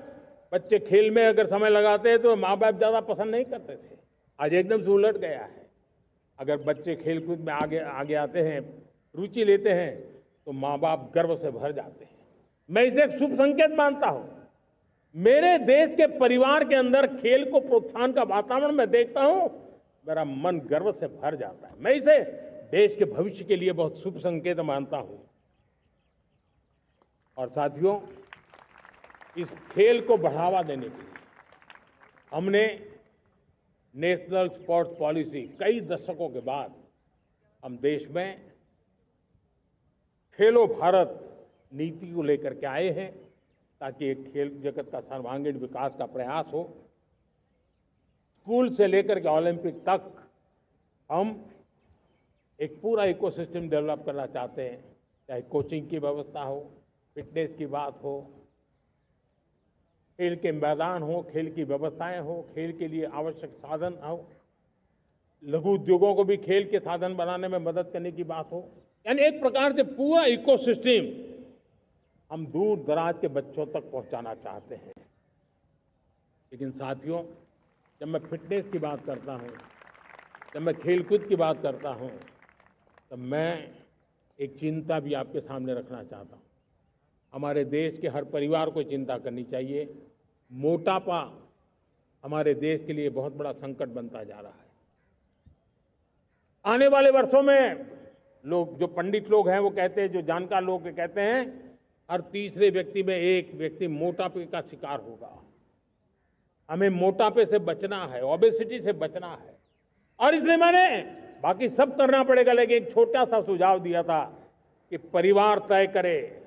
बच्चे खेल में अगर समय लगाते हैं तो माँ बाप ज्यादा पसंद नहीं करते थे। आज एकदम से उलट गया है। अगर बच्चे खेलकूद में आगे आते हैं, रुचि लेते हैं, तो माँ बाप गर्व से भर जाते हैं। मैं इसे एक शुभ संकेत मानता हूं। मेरे देश के परिवार के अंदर खेल को प्रोत्साहन का वातावरण मैं देखता हूं, मेरा मन गर्व से भर जाता है। मैं इसे देश के भविष्य के लिए बहुत शुभ संकेत मानता हूं। और साथियों, इस खेल को बढ़ावा देने के लिए हमने नेशनल स्पोर्ट्स पॉलिसी, कई दशकों के बाद हम देश में खेलो भारत नीति को लेकर के आए हैं, ताकि एक खेल जगत का सर्वांगीण विकास का प्रयास हो। स्कूल से लेकर के ओलंपिक तक हम एक पूरा इकोसिस्टम डेवलप करना चाहते हैं। चाहे कोचिंग की व्यवस्था हो, फिटनेस की बात हो, खेल के मैदान हो, खेल की व्यवस्थाएं हो, खेल के लिए आवश्यक साधन हो, लघु उद्योगों को भी खेल के साधन बनाने में मदद करने की बात हो। यानी एक प्रकार से पूरा इकोसिस्टम हम दूर दराज के बच्चों तक पहुंचाना चाहते हैं। लेकिन साथियों, जब मैं फिटनेस की बात करता हूं, जब मैं खेलकूद की बात करता हूं, तब मैं एक चिंता भी आपके सामने रखना चाहता हूं। हमारे देश के हर परिवार को चिंता करनी चाहिए। मोटापा हमारे देश के लिए बहुत बड़ा संकट बनता जा रहा है। आने वाले वर्षों में लोग, जो पंडित लोग हैं वो कहते हैं, जो जानकार लोग कहते हैं, हर तीसरे व्यक्ति में एक व्यक्ति मोटापे का शिकार होगा। हमें मोटापे से बचना है, ओबेसिटी से बचना है। और इसलिए मैंने बाकी सब करना पड़ेगा, लेकिन एक छोटा सा सुझाव दिया था कि परिवार तय करे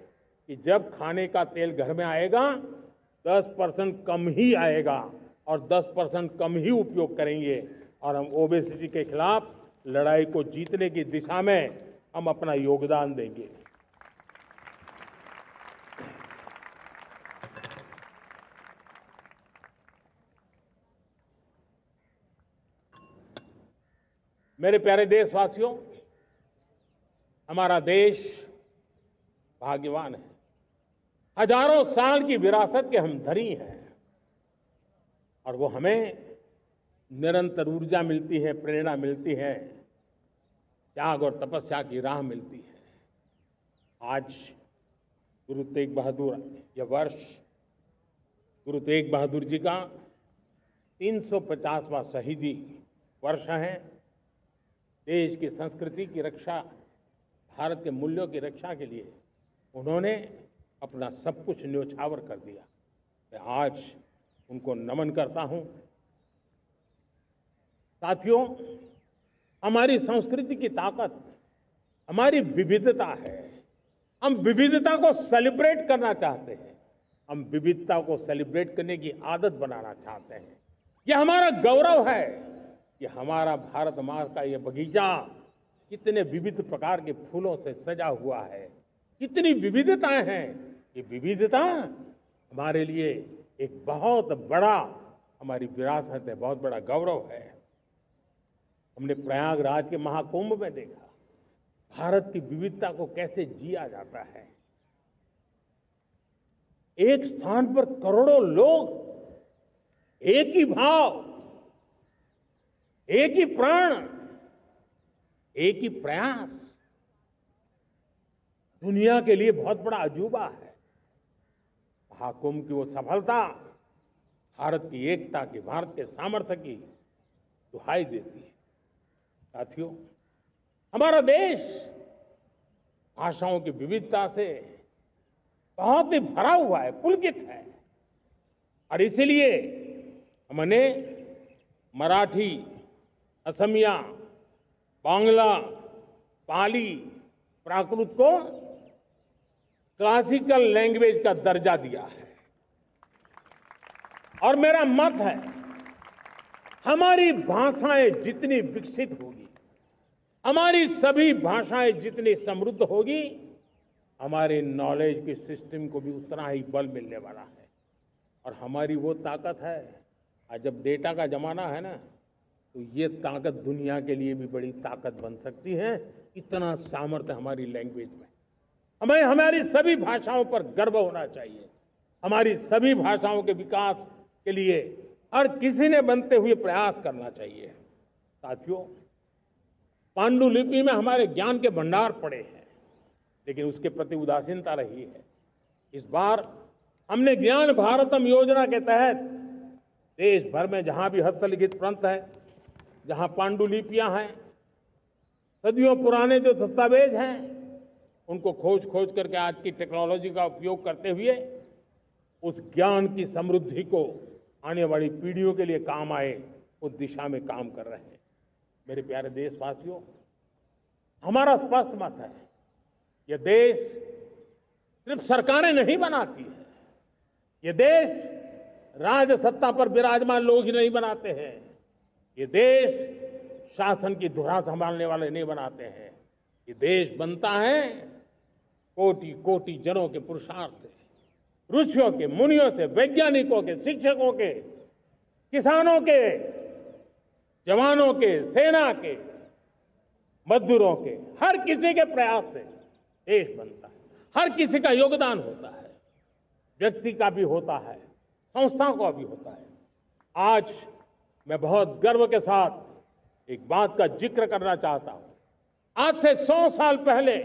कि जब खाने का तेल घर में आएगा 10% कम ही आएगा और 10% कम ही उपयोग करेंगे, और हम ओबेसिटी के खिलाफ लड़ाई को जीतने की दिशा में हम अपना योगदान देंगे। मेरे प्यारे देशवासियों, हमारा देश भाग्यवान है। हजारों साल की विरासत के हम धनी हैं, और वो हमें निरंतर ऊर्जा मिलती है, प्रेरणा मिलती है, त्याग और तपस्या की राह मिलती है। आज गुरु तेग बहादुर, यह वर्ष गुरु तेग बहादुर जी का 350वां शहीदी वर्ष है। देश की संस्कृति की रक्षा, भारत के मूल्यों की रक्षा के लिए उन्होंने अपना सब कुछ न्योछावर कर दिया। मैं आज उनको नमन करता हूं। साथियों, हमारी संस्कृति की ताकत हमारी विविधता है। हम विविधता को सेलिब्रेट करना चाहते हैं। हम विविधता को सेलिब्रेट करने की आदत बनाना चाहते हैं। यह हमारा गौरव है कि हमारा भारत माँ का यह बगीचा कितने विविध प्रकार के फूलों से सजा हुआ है, कितनी विविधताएं हैं। ये विविधता हमारे लिए एक बहुत बड़ा, हमारी विरासत है, बहुत बड़ा गौरव है। हमने प्रयागराज के महाकुंभ में देखा भारत की विविधता को कैसे जिया जाता है। एक स्थान पर करोड़ों लोग, एक ही भाव, एक ही प्राण, एक ही प्रयास, दुनिया के लिए बहुत बड़ा अजूबा है। महाकुंभ की वो सफलता भारत की एकता की, भारत के सामर्थ्य की दुहाई देती है। साथियों, हमारा देश भाषाओं की विविधता से बहुत ही भरा हुआ है, पुलकित है। और इसीलिए हमने मराठी, असमिया, बांग्ला, पाली, प्राकृत को क्लासिकल लैंग्वेज का दर्जा दिया है। और मेरा मत है, हमारी भाषाएं जितनी विकसित होगी, हमारी सभी भाषाएं जितनी समृद्ध होगी, हमारे नॉलेज के सिस्टम को भी उतना ही बल मिलने वाला है। और हमारी वो ताकत है, आज जब डेटा का जमाना है ना, तो ये ताकत दुनिया के लिए भी बड़ी ताकत बन सकती है। इतना सामर्थ्य हमारी लैंग्वेज में। हमें हमारी सभी भाषाओं पर गर्व होना चाहिए। हमारी सभी भाषाओं के विकास के लिए हर किसी ने बनते हुए प्रयास करना चाहिए। साथियों, पांडुलिपि में हमारे ज्ञान के भंडार पड़े हैं, लेकिन उसके प्रति उदासीनता रही है। इस बार हमने ज्ञान भारतम योजना के तहत देश भर में जहां भी हस्तलिखित ग्रंथ है, जहां पांडुलिपियां हैं, सदियों पुराने जो दस्तावेज हैं, उनको खोज खोज करके आज की टेक्नोलॉजी का उपयोग करते हुए उस ज्ञान की समृद्धि को आने वाली पीढ़ियों के लिए काम आए, उस दिशा में काम कर रहे हैं। मेरे प्यारे देशवासियों, हमारा स्पष्ट मत है, यह देश सिर्फ सरकारें नहीं बनाती है, ये देश राज सत्ता पर विराजमान लोग ही नहीं बनाते हैं, ये देश शासन की धुरा संभालने वाले नहीं बनाते हैं। ये देश बनता है कोटि कोटि जनों के पुरुषार्थ से, ऋषियों के, मुनियों से, वैज्ञानिकों के, शिक्षकों के, किसानों के, जवानों के, सेना के, मजदूरों के, हर किसी के प्रयास से देश बनता है। हर किसी का योगदान होता है, व्यक्ति का भी होता है, संस्थाओं का भी होता है। आज मैं बहुत गर्व के साथ एक बात का जिक्र करना चाहता हूं। आज से 100 साल पहले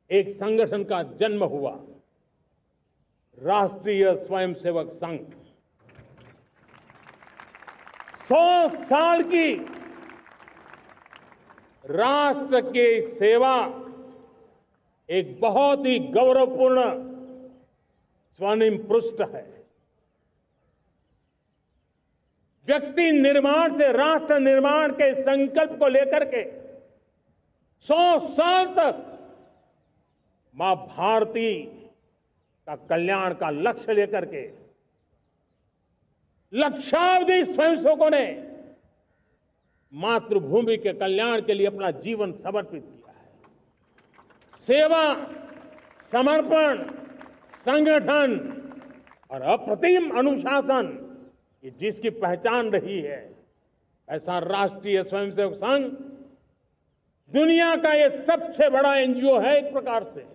एक संगठन का जन्म हुआ, राष्ट्रीय स्वयंसेवक संघ। 100 साल की राष्ट्र की सेवा एक बहुत ही गौरवपूर्ण स्वर्णिम पृष्ठ है। व्यक्ति निर्माण से राष्ट्र निर्माण के संकल्प को लेकर के 100 साल तक मां भारती का कल्याण का लक्ष्य लेकर के लक्षावधि स्वयंसेवकों ने मातृभूमि के कल्याण के लिए अपना जीवन समर्पित किया है। सेवा, समर्पण, संगठन और अप्रतिम अनुशासन, ये जिसकी पहचान रही है, ऐसा राष्ट्रीय स्वयंसेवक संघ दुनिया का ये सबसे बड़ा एनजीओ है। एक प्रकार से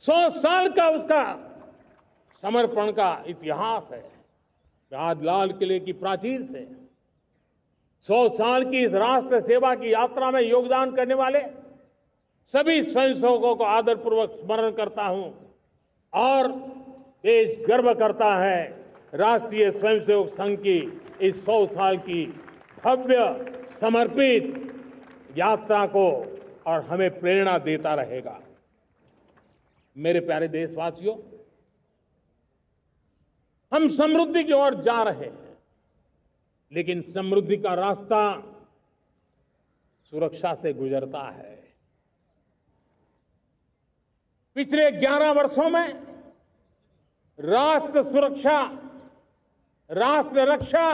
100 साल का उसका समर्पण का इतिहास है। आज लाल किले की प्राचीर से 100 साल की इस राष्ट्र सेवा की यात्रा में योगदान करने वाले सभी स्वयंसेवकों को आदरपूर्वक स्मरण करता हूं और देश गर्व करता है राष्ट्रीय स्वयंसेवक संघ की इस 100 साल की भव्य समर्पित यात्रा को, और हमें प्रेरणा देता रहेगा। मेरे प्यारे देशवासियों, हम समृद्धि की ओर जा रहे हैं, लेकिन समृद्धि का रास्ता सुरक्षा से गुजरता है। पिछले 11 वर्षों में राष्ट्र सुरक्षा, राष्ट्र रक्षा,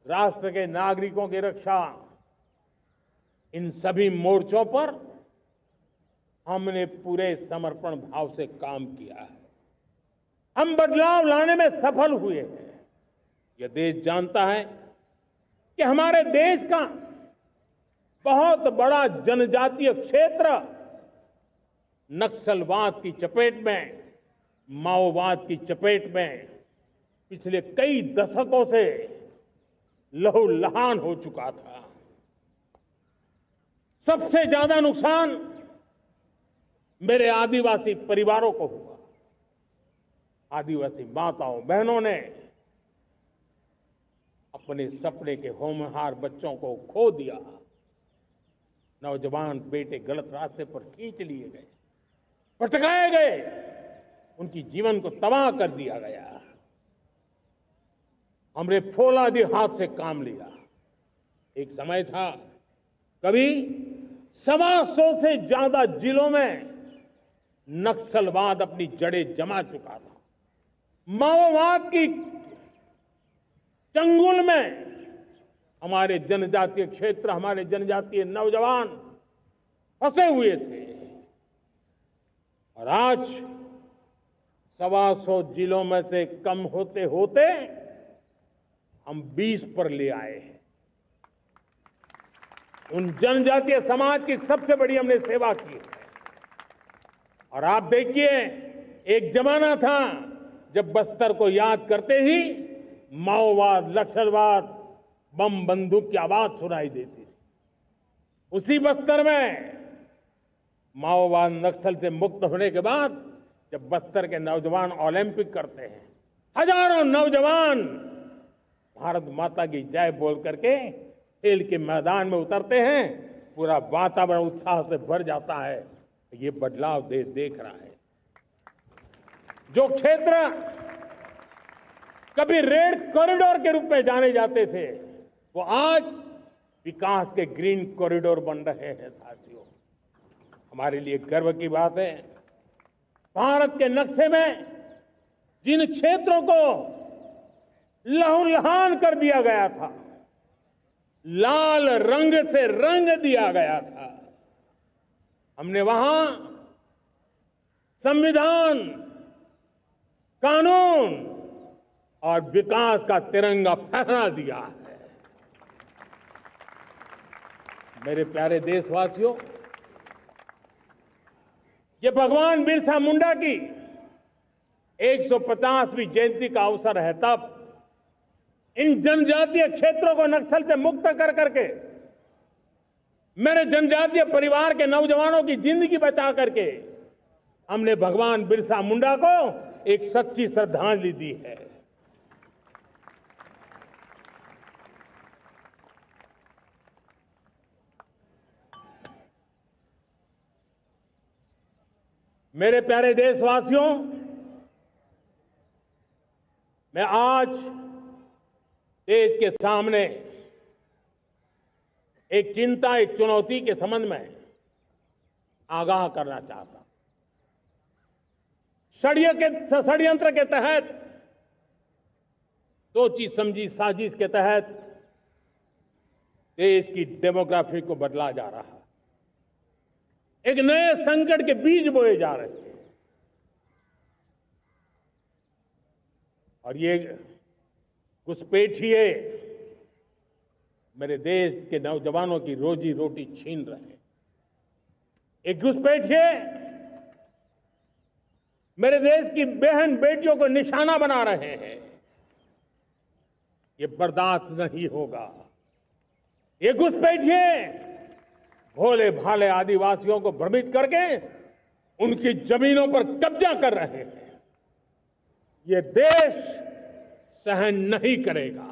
राष्ट्र के नागरिकों की रक्षा, इन सभी मोर्चों पर हमने पूरे समर्पण भाव से काम किया है। हम बदलाव लाने में सफल हुए हैं। यह देश जानता है कि हमारे देश का बहुत बड़ा जनजातीय क्षेत्र नक्सलवाद की चपेट में, माओवाद की चपेट में पिछले कई दशकों से लहूलुहान हो चुका था। सबसे ज्यादा नुकसान मेरे आदिवासी परिवारों को हुआ। आदिवासी माताओं बहनों ने अपने सपने के होनहार बच्चों को खो दिया। नौजवान बेटे गलत रास्ते पर खींच लिए गए, भटकाए गए, उनकी जीवन को तबाह कर दिया गया। हमने फौलादी हाथ से काम लिया। एक समय था, कभी 125 से ज्यादा जिलों में नक्सलवाद अपनी जड़ें जमा चुका था। माओवाद की चंगुल में हमारे जनजातीय क्षेत्र, हमारे जनजातीय नौजवान फंसे हुए थे। और आज 125 जिलों में से कम होते होते हम 20 पर ले आए हैं। उन जनजातीय समाज की सबसे बड़ी हमने सेवा की है। और आप देखिए, एक जमाना था जब बस्तर को याद करते ही माओवाद, नक्सलवाद, बम बंदूक की आवाज सुनाई देती थी। उसी बस्तर में माओवाद नक्सल से मुक्त होने के बाद जब बस्तर के नौजवान ओलंपिक करते हैं, हजारों नौजवान भारत माता की जय बोल करके खेल के मैदान में उतरते हैं, पूरा वातावरण उत्साह से भर जाता है। ये बदलाव देश देख रहा है। जो क्षेत्र कभी रेड कॉरिडोर के रूप में जाने जाते थे, वो आज विकास के ग्रीन कॉरिडोर बन रहे हैं। साथियों, हमारे लिए गर्व की बात है, भारत के नक्शे में जिन क्षेत्रों को लहूलुहान कर दिया गया था, लाल रंग से रंग दिया गया था, हमने वहां संविधान, कानून और विकास का तिरंगा फहरा दिया है। मेरे प्यारे देशवासियों, ये भगवान बिरसा मुंडा की 150वीं जयंती का अवसर है। तब इन जनजातीय क्षेत्रों को नक्सल से मुक्त कर करके, मेरे जनजातीय परिवार के नौजवानों की जिंदगी बचा करके हमने भगवान बिरसा मुंडा को एक सच्ची श्रद्धांजलि दी है। मेरे प्यारे देशवासियों, मैं आज देश के सामने एक चिंता, एक चुनौती के संबंध में आगाह करना चाहता हूं। षड्यंत्र के तहत, सोची समझी साजिश के तहत देश की डेमोग्राफी को बदला जा रहा है। एक नए संकट के बीज बोए जा रहे हैं। और ये घुसपैठिए मेरे देश के नौजवानों की रोजी रोटी छीन रहे हैं। एक घुसपैठिए मेरे देश की बहन बेटियों को निशाना बना रहे हैं। ये बर्दाश्त नहीं होगा। ये घुसपैठिए भोले भाले आदिवासियों को भ्रमित करके उनकी जमीनों पर कब्जा कर रहे हैं। ये देश सहन नहीं करेगा।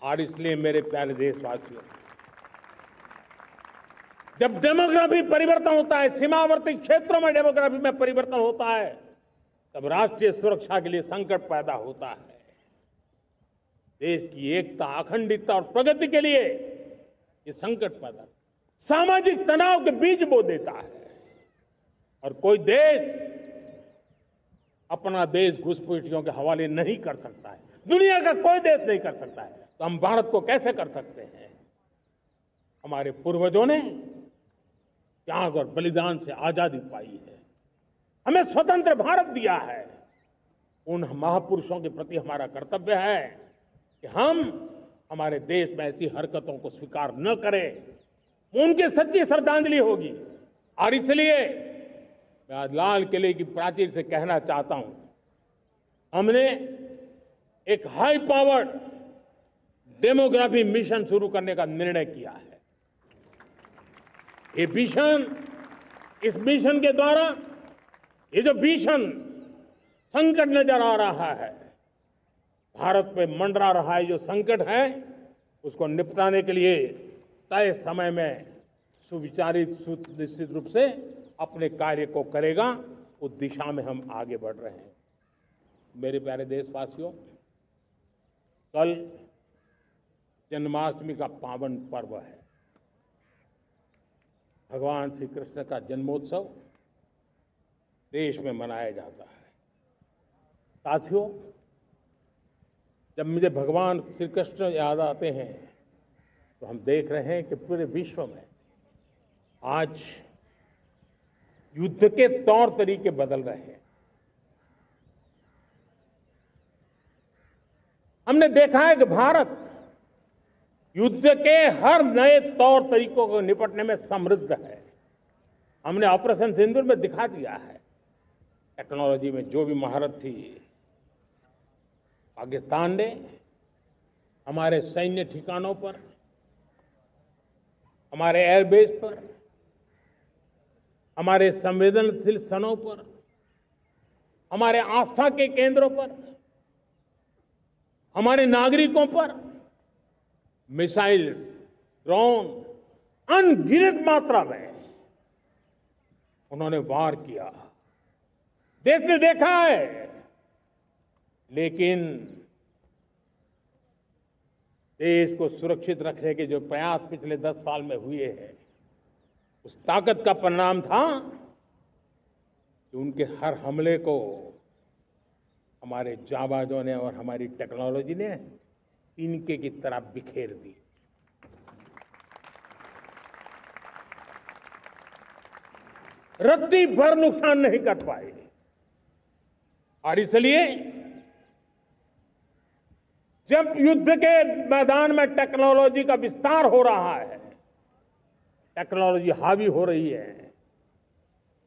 और इसलिए मेरे प्यारे देशवासियों, जब डेमोग्राफी परिवर्तन होता है, सीमावर्ती क्षेत्रों में डेमोग्राफी में परिवर्तन होता है, तब राष्ट्रीय सुरक्षा के लिए संकट पैदा होता है। देश की एकता, अखंडता और प्रगति के लिए ये संकट पैदा, सामाजिक तनाव के बीज बो देता है। और कोई देश अपना देश घुसपैठियों के हवाले नहीं कर सकता है। दुनिया का कोई देश नहीं कर सकता है, तो हम भारत को कैसे कर सकते हैं? हमारे पूर्वजों ने त्याग और बलिदान से आजादी पाई है, हमें स्वतंत्र भारत दिया है। उन महापुरुषों के प्रति हमारा कर्तव्य है कि हम हमारे देश में ऐसी हरकतों को स्वीकार न करें। उनकी सच्ची श्रद्धांजलि होगी। और इसलिए मैं आज लाल किले की प्राचीर से कहना चाहता हूं, हमने एक हाई पावर्ड डेमोग्राफी मिशन शुरू करने का निर्णय किया है। ये मिशन, इस मिशन के द्वारा ये जो भीषण संकट नजर आ रहा है, भारत पे मंडरा रहा है जो संकट है, उसको निपटाने के लिए तय समय में सुविचारित निश्चित रूप से अपने कार्य को करेगा, उस दिशा में हम आगे बढ़ रहे हैं। मेरे प्यारे देशवासियों, कल जन्माष्टमी का पावन पर्व है। भगवान श्री कृष्ण का जन्मोत्सव देश में मनाया जाता है। साथियों, जब मुझे भगवान श्री कृष्ण याद आते हैं तो हम देख रहे हैं कि पूरे विश्व में आज युद्ध के तौर तरीके बदल रहे हैं। हमने देखा है कि भारत युद्ध के हर नए तौर तरीकों को निपटने में समृद्ध है। हमने ऑपरेशन सिंदूर में दिखा दिया है। टेक्नोलॉजी में जो भी महारत थी, पाकिस्तान ने हमारे सैन्य ठिकानों पर, हमारे एयरबेस पर, हमारे संवेदनशील स्थानों पर, हमारे आस्था के केंद्रों पर, हमारे नागरिकों पर मिसाइल्स, ड्रोन अनगिनत मात्रा में उन्होंने वार किया। देश ने देखा है, लेकिन देश को सुरक्षित रखने के जो प्रयास पिछले 10 साल में हुए हैं, उस ताकत का परिणाम था कि उनके हर हमले को हमारे जाबाजों ने और हमारी टेक्नोलॉजी ने तिनके की तरह बिखेर दी। रत्ती भर नुकसान नहीं कर पाए। और इसलिए जब युद्ध के मैदान में टेक्नोलॉजी का विस्तार हो रहा है, टेक्नोलॉजी हावी हो रही है,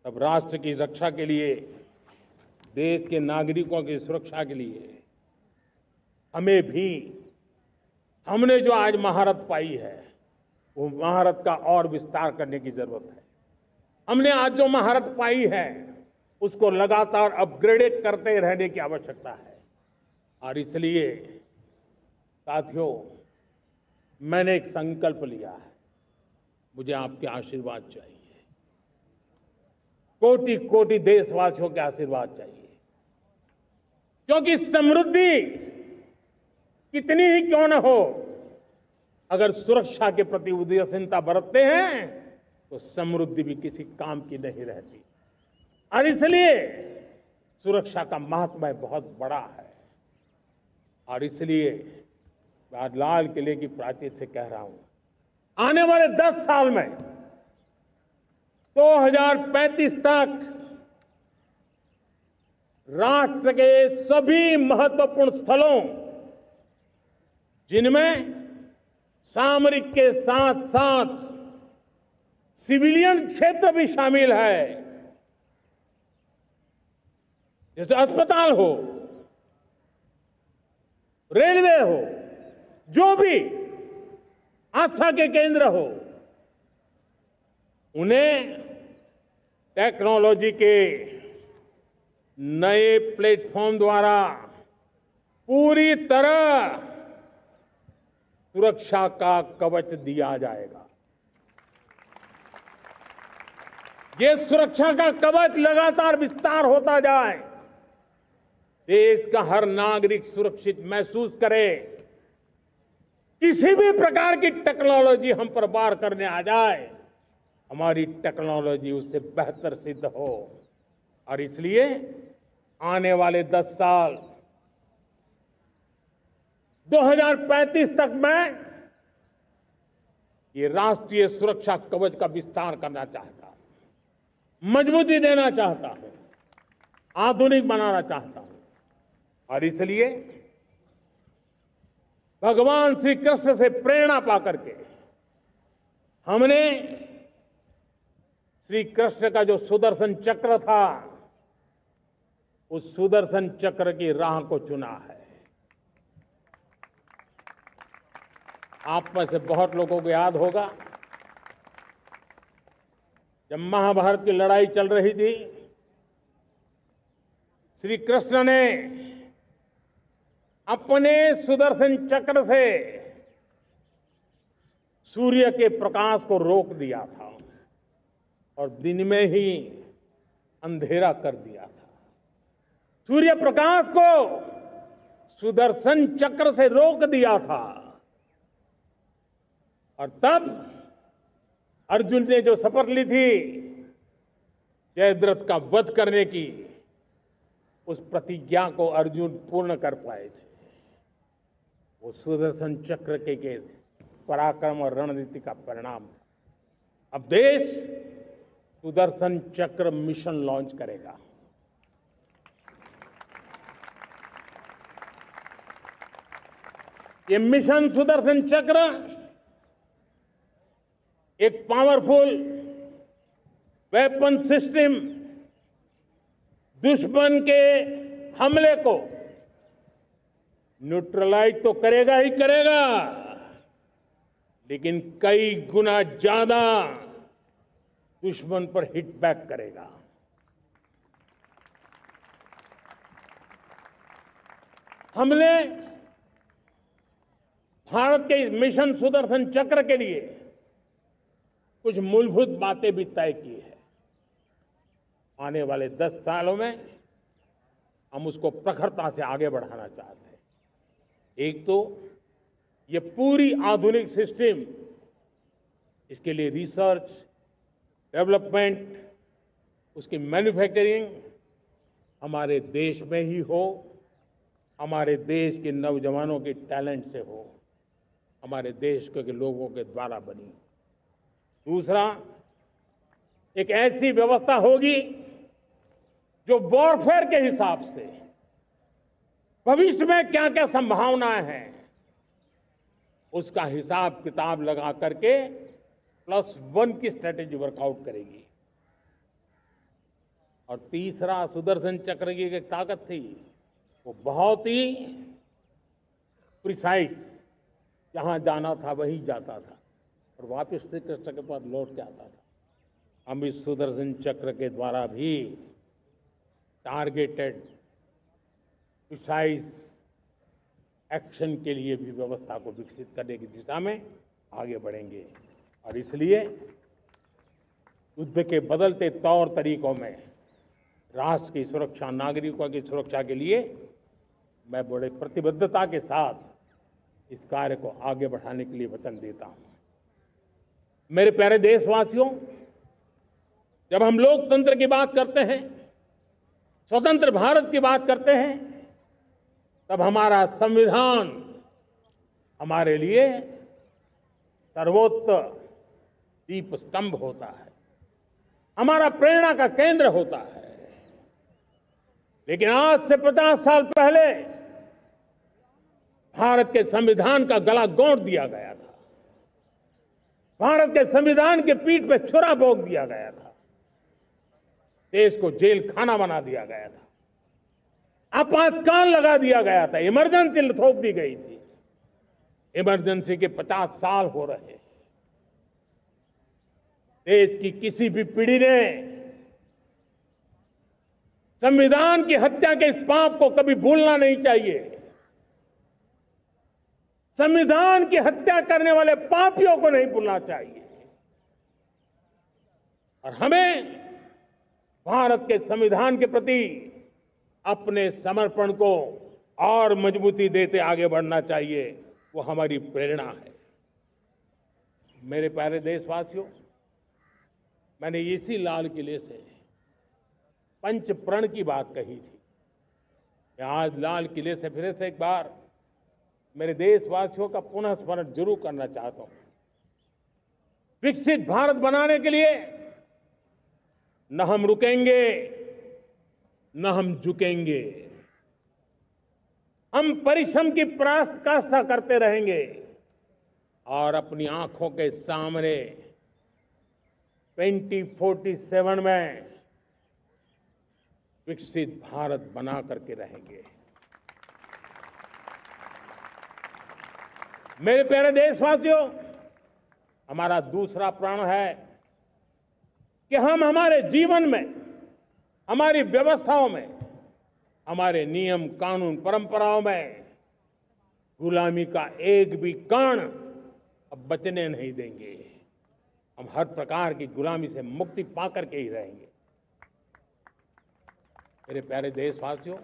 तब राष्ट्र की रक्षा के लिए, देश के नागरिकों की सुरक्षा के लिए हमें भी, हमने जो आज महारत पाई है, वो महारत का और विस्तार करने की जरूरत है। हमने आज जो महारत पाई है, उसको लगातार अपग्रेडेड करते रहने की आवश्यकता है। और इसलिए साथियों, मैंने एक संकल्प लिया है। मुझे आपके आशीर्वाद चाहिए, कोटि कोटि देशवासियों के आशीर्वाद चाहिए, क्योंकि समृद्धि कितनी ही क्यों न हो, अगर सुरक्षा के प्रति उदासीनता बरतते हैं तो समृद्धि भी किसी काम की नहीं रहती। और इसलिए सुरक्षा का महत्व बहुत बड़ा है। और इसलिए मैं आज लाल किले की प्राचीर से कह रहा हूं, आने वाले 10 साल में 2035 तक राष्ट्र के सभी महत्वपूर्ण स्थलों, जिनमें सामरिक के साथ साथ सिविलियन क्षेत्र भी शामिल है, जैसे अस्पताल हो, रेलवे हो, जो भी आस्था के केंद्र हो, उन्हें टेक्नोलॉजी के नए प्लेटफॉर्म द्वारा पूरी तरह सुरक्षा का कवच दिया जाएगा। ये सुरक्षा का कवच लगातार विस्तार होता जाए, देश का हर नागरिक सुरक्षित महसूस करे। किसी भी प्रकार की टेक्नोलॉजी हम पर वार करने आ जाए, हमारी टेक्नोलॉजी उससे बेहतर सिद्ध हो। और इसलिए आने वाले 10 साल 2035 तक मैं ये राष्ट्रीय सुरक्षा कवच का विस्तार करना चाहता हूं, मजबूती देना चाहता हूं, आधुनिक बनाना चाहता हूं। और इसलिए भगवान श्री कृष्ण से प्रेरणा पाकर के हमने श्री कृष्ण का जो सुदर्शन चक्र था, उस सुदर्शन चक्र की राह को चुना है। आप में से बहुत लोगों को याद होगा, जब महाभारत की लड़ाई चल रही थी, श्री कृष्ण ने अपने सुदर्शन चक्र से सूर्य के प्रकाश को रोक दिया था। और दिन में ही अंधेरा कर दिया था। सूर्य प्रकाश को सुदर्शन चक्र से रोक दिया था। और तब अर्जुन ने जो शपथ ली थी जयद्रथ का वध करने की, उस प्रतिज्ञा को अर्जुन पूर्ण कर पाए थे। वो सुदर्शन चक्र के पराक्रम और रणनीति का परिणाम था। अब देश सुदर्शन चक्र मिशन लॉन्च करेगा। ये मिशन सुदर्शन चक्र एक पावरफुल वेपन सिस्टम दुश्मन के हमले को न्यूट्रलाइज तो करेगा ही करेगा, लेकिन कई गुना ज्यादा दुश्मन पर हिट बैक करेगा। हमने भारत के इस मिशन सुदर्शन चक्र के लिए कुछ मूलभूत बातें भी तय की है। आने वाले 10 सालों में हम उसको प्रखरता से आगे बढ़ाना चाहते हैं। एक तो ये पूरी आधुनिक सिस्टम, इसके लिए रिसर्च, डेवलपमेंट, उसकी मैन्युफैक्चरिंग हमारे देश में ही हो, हमारे देश के नौजवानों के टैलेंट से हो, हमारे देश के लोगों के द्वारा बनी। दूसरा, एक ऐसी व्यवस्था होगी जो वॉरफेयर के हिसाब से भविष्य में क्या क्या संभावनाएं हैं उसका हिसाब किताब लगा करके +1 की स्ट्रेटेजी वर्कआउट करेगी। और तीसरा, सुदर्शन चक्र की एक ताकत थी, वो बहुत ही प्रिसाइज, जहां जाना था वहीं जाता था और वापस श्री कृष्ण के पास लौट के आता था। हम इस सुदर्शन चक्र के द्वारा भी टारगेटेड प्रिसाइज एक्शन के लिए भी व्यवस्था को विकसित करने की दिशा में आगे बढ़ेंगे। और इसलिए युद्ध के बदलते तौर तरीकों में राष्ट्र की सुरक्षा, नागरिकों की सुरक्षा के लिए मैं बड़े प्रतिबद्धता के साथ इस कार्य को आगे बढ़ाने के लिए वचन देता हूं। मेरे प्यारे देशवासियों, जब हम लोकतंत्र की बात करते हैं, स्वतंत्र भारत की बात करते हैं, तब हमारा संविधान हमारे लिए सर्वोच्च दीप स्तंभ होता है, हमारा प्रेरणा का केंद्र होता है। लेकिन आज से 50 साल पहले भारत के संविधान का गला घोंट दिया गया था। भारत के संविधान के पीठ पे छुरा भोंक दिया गया था। देश को जेल खाना बना दिया गया था। आपातकाल लगा दिया गया था। इमरजेंसी थोप दी गई थी। इमरजेंसी के 50 साल हो रहे हैं। देश की किसी भी पीढ़ी ने संविधान की हत्या के इस पाप को कभी भूलना नहीं चाहिए। संविधान की हत्या करने वाले पापियों को नहीं भूलना चाहिए। और हमें भारत के संविधान के प्रति अपने समर्पण को और मजबूती देते आगे बढ़ना चाहिए। वो हमारी प्रेरणा है। मेरे प्यारे देशवासियों, मैंने इसी लाल किले से पंच प्रण की बात कही थी। मैं आज लाल किले से फिर से एक बार मेरे देशवासियों का पुनः स्मरण जरूर करना चाहता हूं। विकसित भारत बनाने के लिए न हम रुकेंगे, न हम झुकेंगे। हम परिश्रम की पराकाष्ठा करते रहेंगे और अपनी आंखों के सामने 2047 में विकसित भारत बना करके रहेंगे। मेरे प्यारे देशवासियों, हमारा दूसरा प्रण है कि हम हमारे जीवन में, हमारी व्यवस्थाओं में, हमारे नियम, कानून, परंपराओं में गुलामी का एक भी कण अब बचने नहीं देंगे। हम हर प्रकार की गुलामी से मुक्ति पाकर के ही रहेंगे। मेरे प्यारे देशवासियों,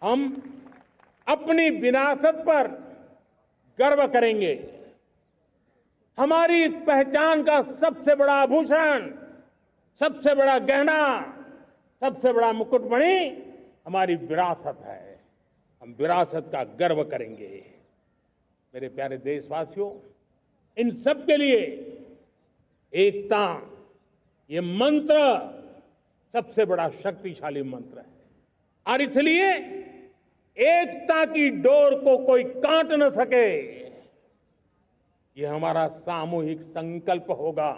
हम अपनी विरासत पर गर्व करेंगे। हमारी पहचान का सबसे बड़ा आभूषण, सबसे बड़ा गहना, सबसे बड़ा मुकुटमणि हमारी विरासत है। हम विरासत का गर्व करेंगे। मेरे प्यारे देशवासियों, इन सब के लिए एकता, ये मंत्र सबसे बड़ा शक्तिशाली मंत्र है और इसलिए एकता की डोर को कोई काट न सके, ये हमारा सामूहिक संकल्प होगा।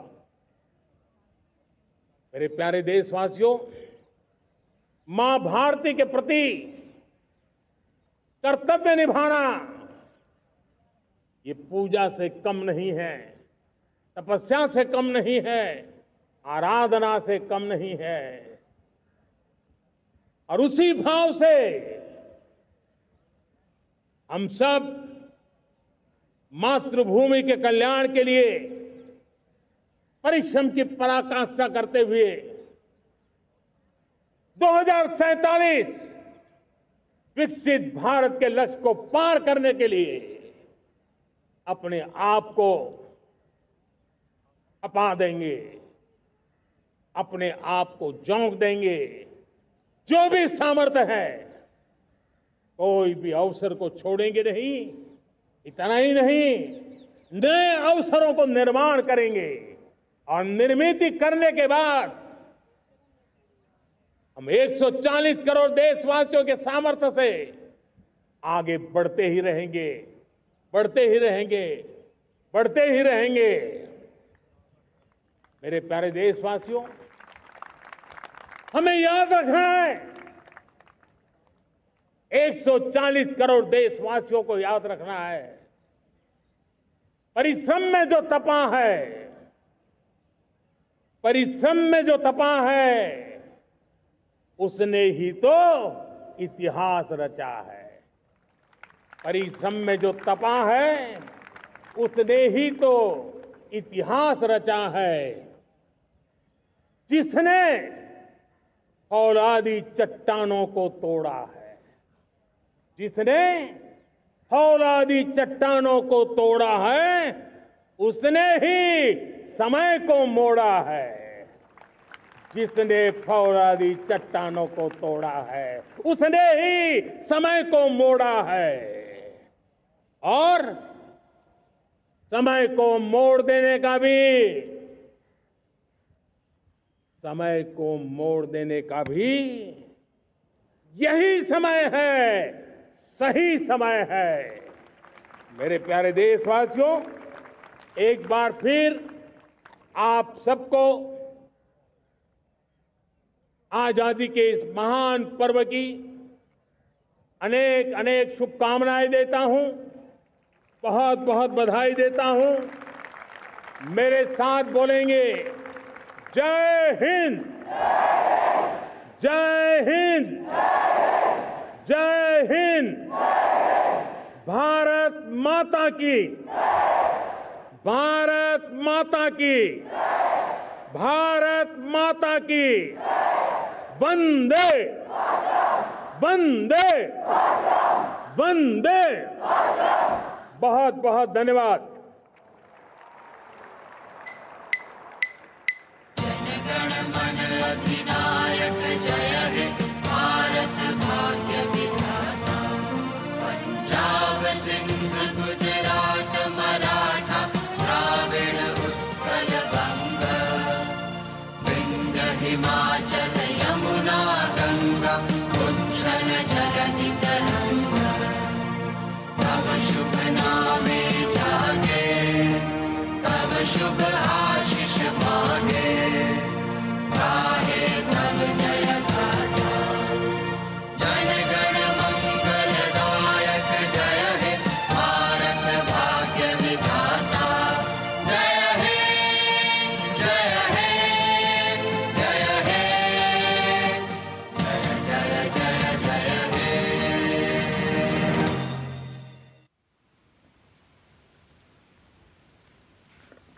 मेरे प्यारे देशवासियों, मां भारती के प्रति कर्तव्य निभाना ये पूजा से कम नहीं है, तपस्या से कम नहीं है, आराधना से कम नहीं है। और उसी भाव से हम सब मातृभूमि के कल्याण के लिए परिश्रम की पराकाष्ठा करते हुए 2047 विकसित भारत के लक्ष्य को पार करने के लिए अपने आप को अपा देंगे, अपने आप को झोंक देंगे। जो भी सामर्थ्य है, कोई भी अवसर को छोड़ेंगे नहीं। इतना ही नहीं, नए अवसरों को निर्माण करेंगे और निर्मित करने के बाद हम 140 करोड़ देशवासियों के सामर्थ्य से आगे बढ़ते ही रहेंगे, बढ़ते ही रहेंगे, बढ़ते ही रहेंगे। मेरे प्यारे देशवासियों, हमें याद रखना है, 140 करोड़ देशवासियों को याद रखना है, परिश्रम में जो तपा है, परिश्रम में जो तपा है, उसने ही तो इतिहास रचा है। परिश्रम में जो तपा है, उसने ही तो इतिहास रचा है। जिसने फौलादी चट्टानों को तोड़ा है, जिसने फौलादी चट्टानों को तोड़ा है, उसने ही समय को मोड़ा है। जिसने फौलादी चट्टानों को तोड़ा है, उसने ही समय को मोड़ा है। और समय को मोड़ देने का भी, समय को मोड़ देने का भी यही समय है, सही समय है। मेरे प्यारे देशवासियों, एक बार फिर आप सबको आजादी के इस महान पर्व की अनेक अनेक शुभकामनाएं देता हूं, बहुत बहुत बधाई देता हूं। मेरे साथ बोलेंगे, जय हिंद, जय हिंद, जय हिंद। भारत माता की, भारत माता की, भारत माता की। वंदे, वंदे, वंदे। बहुत बहुत धन्यवाद। जनगण मन अधिनायक जय